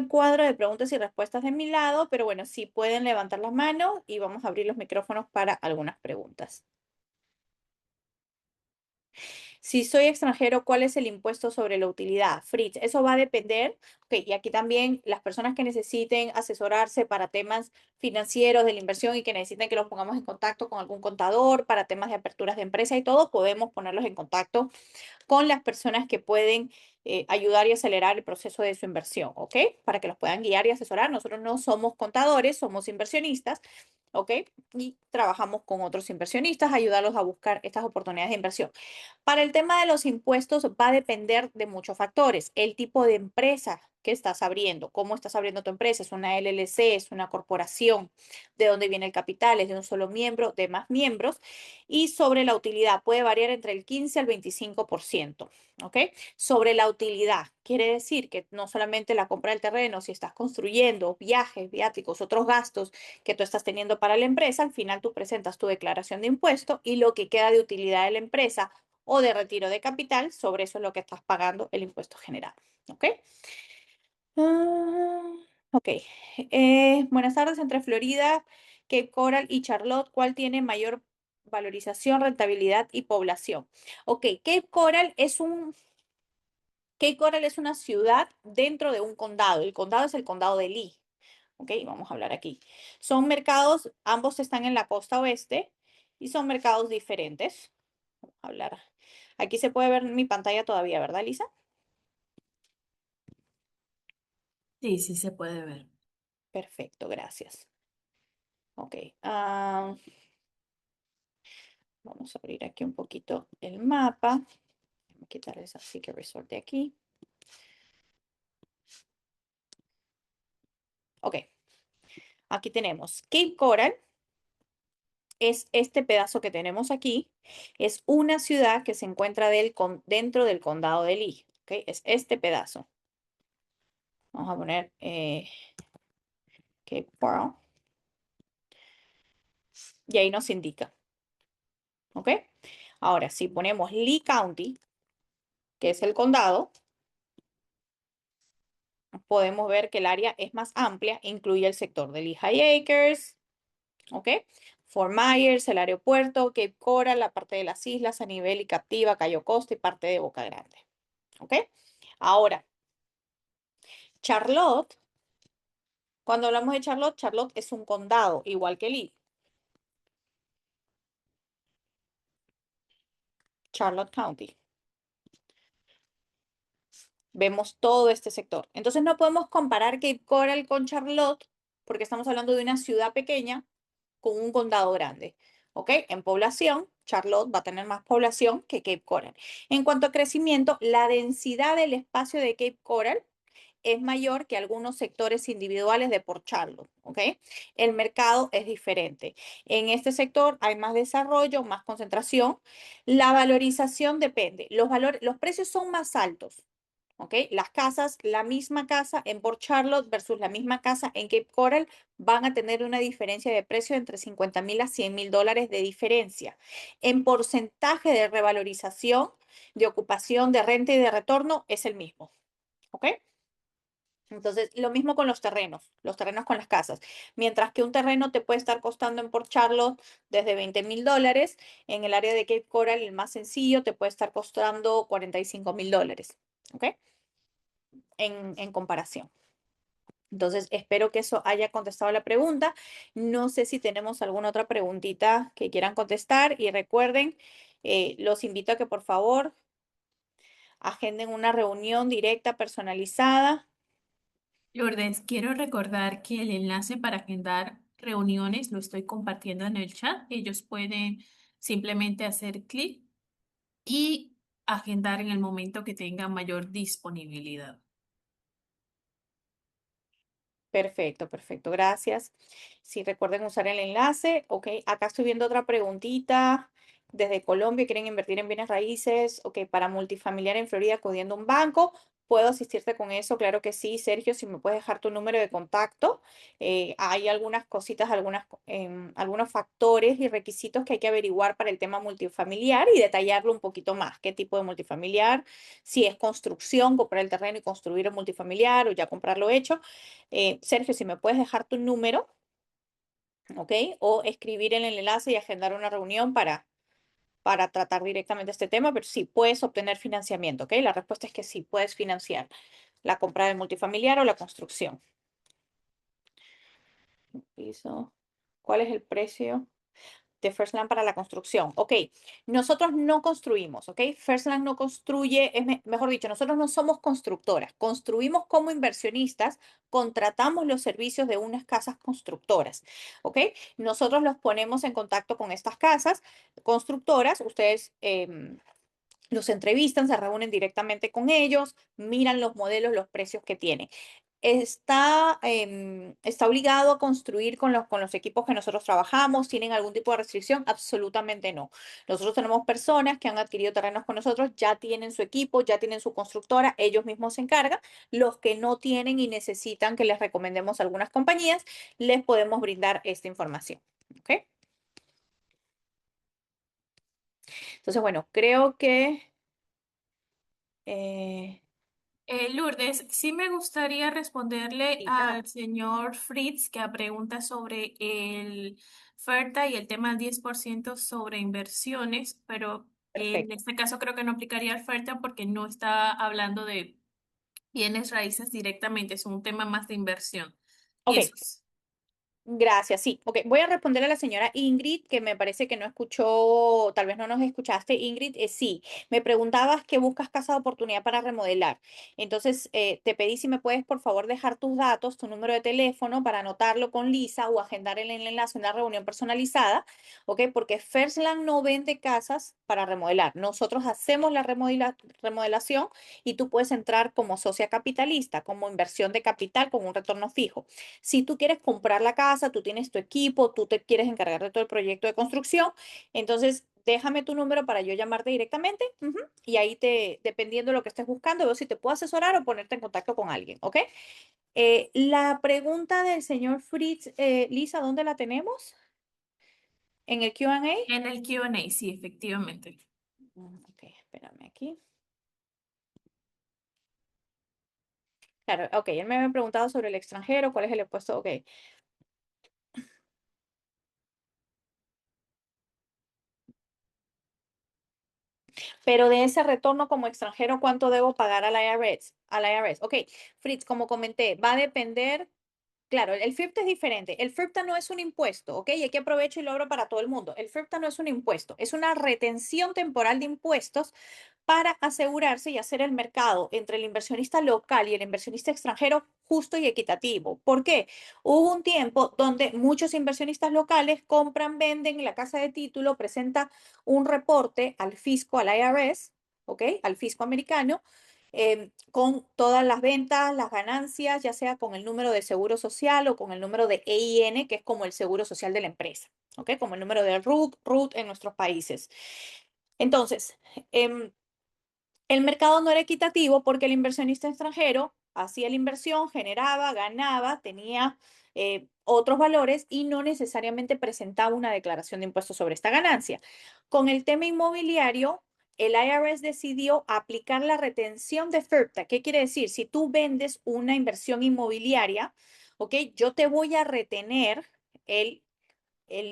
cuadro de preguntas y respuestas de mi lado, pero bueno, sí pueden levantar las manos y vamos a abrir los micrófonos para algunas preguntas. Si soy extranjero, ¿cuál es el impuesto sobre la utilidad? Fritz, eso va a depender. Ok, y aquí también las personas que necesiten asesorarse para temas financieros de la inversión y que necesiten que los pongamos en contacto con algún contador para temas de aperturas de empresa y todo, podemos ponerlos en contacto con las personas que pueden ayudar y acelerar el proceso de su inversión, ¿ok? Para que los puedan guiar y asesorar. Nosotros no somos contadores, somos inversionistas, ¿ok? Y trabajamos con otros inversionistas, ayudarlos a buscar estas oportunidades de inversión. Para el tema de los impuestos va a depender de muchos factores. El tipo de empresa que estás abriendo, cómo estás abriendo tu empresa, es una LLC, es una corporación, de dónde viene el capital, es de un solo miembro, de más miembros, y sobre la utilidad puede variar entre el 15 al 25%, ¿ok? Sobre la utilidad, quiere decir que no solamente la compra del terreno, si estás construyendo viajes, viáticos, otros gastos que tú estás teniendo para la empresa, al final tú presentas tu declaración de impuesto y lo que queda de utilidad de la empresa o de retiro de capital, sobre eso es lo que estás pagando el impuesto general. ¿Ok? Ah, ok. Buenas tardes. Entre Florida, Cape Coral y Charlotte, ¿cuál tiene mayor valorización, rentabilidad y población? Ok, Cape Coral es una ciudad dentro de un condado. El condado es el condado de Lee. Ok, vamos a hablar aquí. Son mercados, ambos están en la costa oeste y son mercados diferentes. Vamos a hablar. Aquí se puede ver mi pantalla todavía, ¿verdad, Lisa? Sí, sí se puede ver. Perfecto, gracias. Ok, vamos a abrir aquí un poquito el mapa. Voy a quitar esa Seeker Resort de aquí. Ok, aquí tenemos Cape Coral. Es este pedazo que tenemos aquí. Es una ciudad que se encuentra dentro del condado de Lee. Ok, es este pedazo. Vamos a poner Cape Coral. Y ahí nos indica. Ok. Ahora, si ponemos Lee County, que es el condado, podemos ver que el área es más amplia, incluye el sector de Lehigh Acres, ¿ok? Fort Myers, el aeropuerto, Cape Coral, la parte de las islas, Sanibel y Captiva, Cayo Costa y parte de Boca Grande, ¿ok? Ahora, Charlotte, cuando hablamos de Charlotte, Charlotte es un condado, igual que Lee. Charlotte County. Vemos todo este sector. Entonces no podemos comparar Cape Coral con Charlotte porque estamos hablando de una ciudad pequeña con un condado grande. ¿Ok? En población, Charlotte va a tener más población que Cape Coral. En cuanto a crecimiento, la densidad del espacio de Cape Coral es mayor que algunos sectores individuales de Port Charlotte, ¿ok? El mercado es diferente. En este sector hay más desarrollo, más concentración. La valorización depende. Los precios son más altos, ¿ok? Las casas, la misma casa en Port Charlotte versus la misma casa en Cape Coral van a tener una diferencia de precio entre 50.000 a 100.000 dólares de diferencia. En porcentaje de revalorización, de ocupación, de renta y de retorno es el mismo, ¿ok? Entonces, lo mismo con los terrenos con las casas. Mientras que un terreno te puede estar costando en Port Charlotte desde 20.000 dólares, en el área de Cape Coral, el más sencillo, te puede estar costando 45.000 dólares, ¿ok? En comparación. Entonces, espero que eso haya contestado la pregunta. No sé si tenemos alguna otra preguntita que quieran contestar y recuerden, los invito a que por favor agenden una reunión directa, personalizada. Lourdes, quiero recordar que el enlace para agendar reuniones lo estoy compartiendo en el chat. Ellos pueden simplemente hacer clic y agendar en el momento que tengan mayor disponibilidad. Perfecto, perfecto, gracias. Si recuerden usar el enlace, ok, acá estoy viendo otra preguntita. Desde Colombia quieren invertir en bienes raíces, ok, para multifamiliar en Florida acudiendo a un banco. ¿Puedo asistirte con eso? Claro que sí, Sergio, si me puedes dejar tu número de contacto. Hay algunas cositas, algunos factores y requisitos que hay que averiguar para el tema multifamiliar y detallarlo un poquito más. ¿Qué tipo de multifamiliar? Si es construcción, comprar el terreno y construir el multifamiliar o ya comprarlo hecho. Sergio, si me puedes dejar tu número, ¿ok? O escribir en el enlace y agendar una reunión para tratar directamente este tema, pero sí puedes obtener financiamiento, ¿ok? La respuesta es que sí puedes financiar la compra del multifamiliar o la construcción. Piso. ¿Cuál es el precio de First Land para la construcción? Ok, nosotros no construimos, ¿ok? First Land no construye, mejor dicho, nosotros no somos constructoras. Construimos como inversionistas, contratamos los servicios de unas casas constructoras, ¿ok? Nosotros los ponemos en contacto con estas casas constructoras. Ustedes los entrevistan, se reúnen directamente con ellos, miran los modelos, los precios que tienen. ¿Está obligado a construir con los equipos que nosotros trabajamos? ¿Tienen algún tipo de restricción? Absolutamente no. Nosotros tenemos personas que han adquirido terrenos con nosotros, ya tienen su equipo, ya tienen su constructora, ellos mismos se encargan. Los que no tienen y necesitan que les recomendemos algunas compañías, les podemos brindar esta información. ¿Ok? Entonces, bueno, creo que... eh, Lourdes, sí me gustaría responderle Lisa, al señor Fritz que pregunta sobre el FERTA y el tema del 10% sobre inversiones, pero en perfecto. este caso creo que no aplicaría el FERTA porque no está hablando de bienes raíces directamente, es un tema más de inversión. Y Ok, eso es. gracias, sí. Ok, voy a responder a la señora Ingrid, que me parece que no escuchó, tal vez no nos escuchaste. Ingrid, sí, me preguntabas que buscas casa de oportunidad para remodelar. Entonces, te pedí si me puedes, por favor, dejar tus datos, tu número de teléfono para anotarlo con Lisa o agendar el enlace en una reunión personalizada, ok, porque Firstland no vende casas para remodelar. Nosotros hacemos la remodelación y tú puedes entrar como socia capitalista, como inversión de capital con un retorno fijo. Si tú quieres comprar la casa, tú tienes tu equipo, tú te quieres encargar de todo el proyecto de construcción, entonces déjame tu número para yo llamarte directamente, y ahí dependiendo de lo que estés buscando, veo si te puedo asesorar o ponerte en contacto con alguien, ¿ok? La pregunta del señor Fritz, Lisa, ¿dónde la tenemos? ¿En el Q&A? En el Q&A, sí, efectivamente. Ok, espérame aquí. Claro, ok, él me había preguntado sobre el extranjero, cuál es el impuesto, ok. Pero de ese retorno como extranjero, ¿cuánto debo pagar al IRS? Ok, Fritz, como comenté, va a depender. Claro, el FIRPTA es diferente. El FIRPTA no es un impuesto, ¿ok? Y aquí aprovecho y lo abro para todo el mundo. El FIRPTA no es un impuesto, es una retención temporal de impuestos para asegurarse y hacer el mercado entre el inversionista local y el inversionista extranjero justo y equitativo. ¿Por qué? Hubo un tiempo donde muchos inversionistas locales compran, venden, la casa de título presenta un reporte al fisco, al IRS, ¿ok? Al fisco americano, con todas las ventas, las ganancias, ya sea con el número de seguro social o con el número de EIN, que es como el seguro social de la empresa, ¿ok? Como el número de RUT en nuestros países. Entonces, em, el mercado no era equitativo porque el inversionista extranjero hacía la inversión, generaba, ganaba, tenía otros valores y no necesariamente presentaba una declaración de impuestos sobre esta ganancia. Con el tema inmobiliario, el IRS decidió aplicar la retención de FIRPTA. ¿Qué quiere decir? Si tú vendes una inversión inmobiliaria, ¿ok? Yo te voy a retener el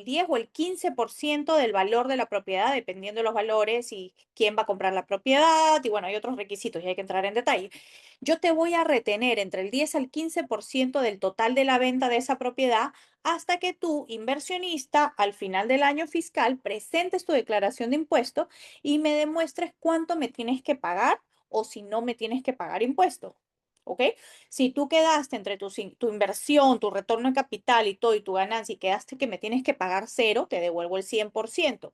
10 o el 15% del valor de la propiedad, dependiendo de los valores y quién va a comprar la propiedad. Y bueno, hay otros requisitos y hay que entrar en detalle. Yo te voy a retener entre el 10 al 15% del total de la venta de esa propiedad hasta que tú, inversionista, al final del año fiscal, presentes tu declaración de impuestos y me demuestres cuánto me tienes que pagar o si no me tienes que pagar impuestos. ¿Ok? Si tú quedaste entre tu inversión, tu retorno de capital y todo y tu ganancia y quedaste que me tienes que pagar cero, te devuelvo el 100%.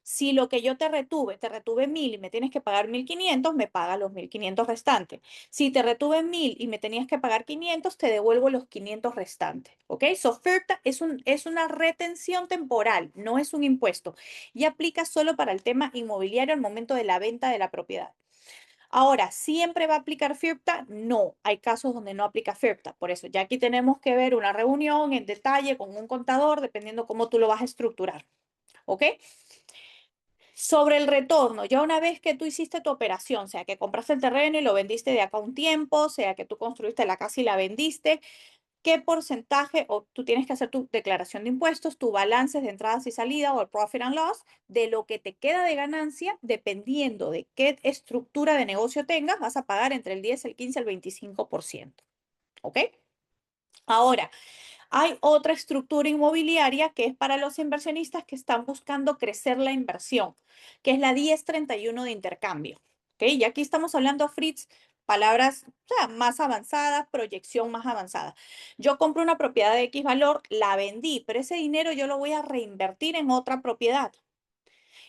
Si lo que yo te retuve 1.000 y me tienes que pagar 1.500, me pagas los 1.500 restantes. Si te retuve 1.000 y me tenías que pagar 500, te devuelvo los 500 restantes. ¿Ok? So, FIRPTA es una retención temporal, no es un impuesto. Y aplica solo para el tema inmobiliario al momento de la venta de la propiedad. Ahora, ¿siempre va a aplicar FIRPTA? No, hay casos donde no aplica FIRPTA. Por eso, ya aquí tenemos que ver una reunión en detalle con un contador, dependiendo cómo tú lo vas a estructurar. ¿Ok? Sobre el retorno, ya una vez que tú hiciste tu operación, sea que compraste el terreno y lo vendiste de acá a un tiempo, sea que tú construiste la casa y la vendiste, ¿qué porcentaje, o tú tienes que hacer tu declaración de impuestos, tu balance de entradas y salidas o el profit and loss, de lo que te queda de ganancia, dependiendo de qué estructura de negocio tengas, vas a pagar entre el 10, el 15, el 25%. ¿Ok? Ahora, hay otra estructura inmobiliaria que es para los inversionistas que están buscando crecer la inversión, que es la 1031 de intercambio. ¿Ok? Y aquí estamos hablando, Fritz, palabras, o sea, más avanzadas, proyección más avanzada. Yo compro una propiedad de X valor, la vendí, pero ese dinero yo lo voy a reinvertir en otra propiedad.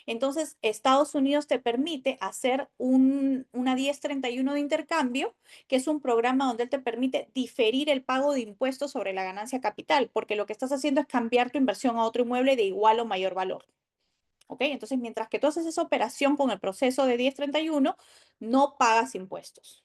Entonces, Estados Unidos te permite hacer una 1031 de intercambio, que es un programa donde él te permite diferir el pago de impuestos sobre la ganancia capital, porque lo que estás haciendo es cambiar tu inversión a otro inmueble de igual o mayor valor. ¿Ok? Entonces, mientras que tú haces esa operación con el proceso de 1031, no pagas impuestos.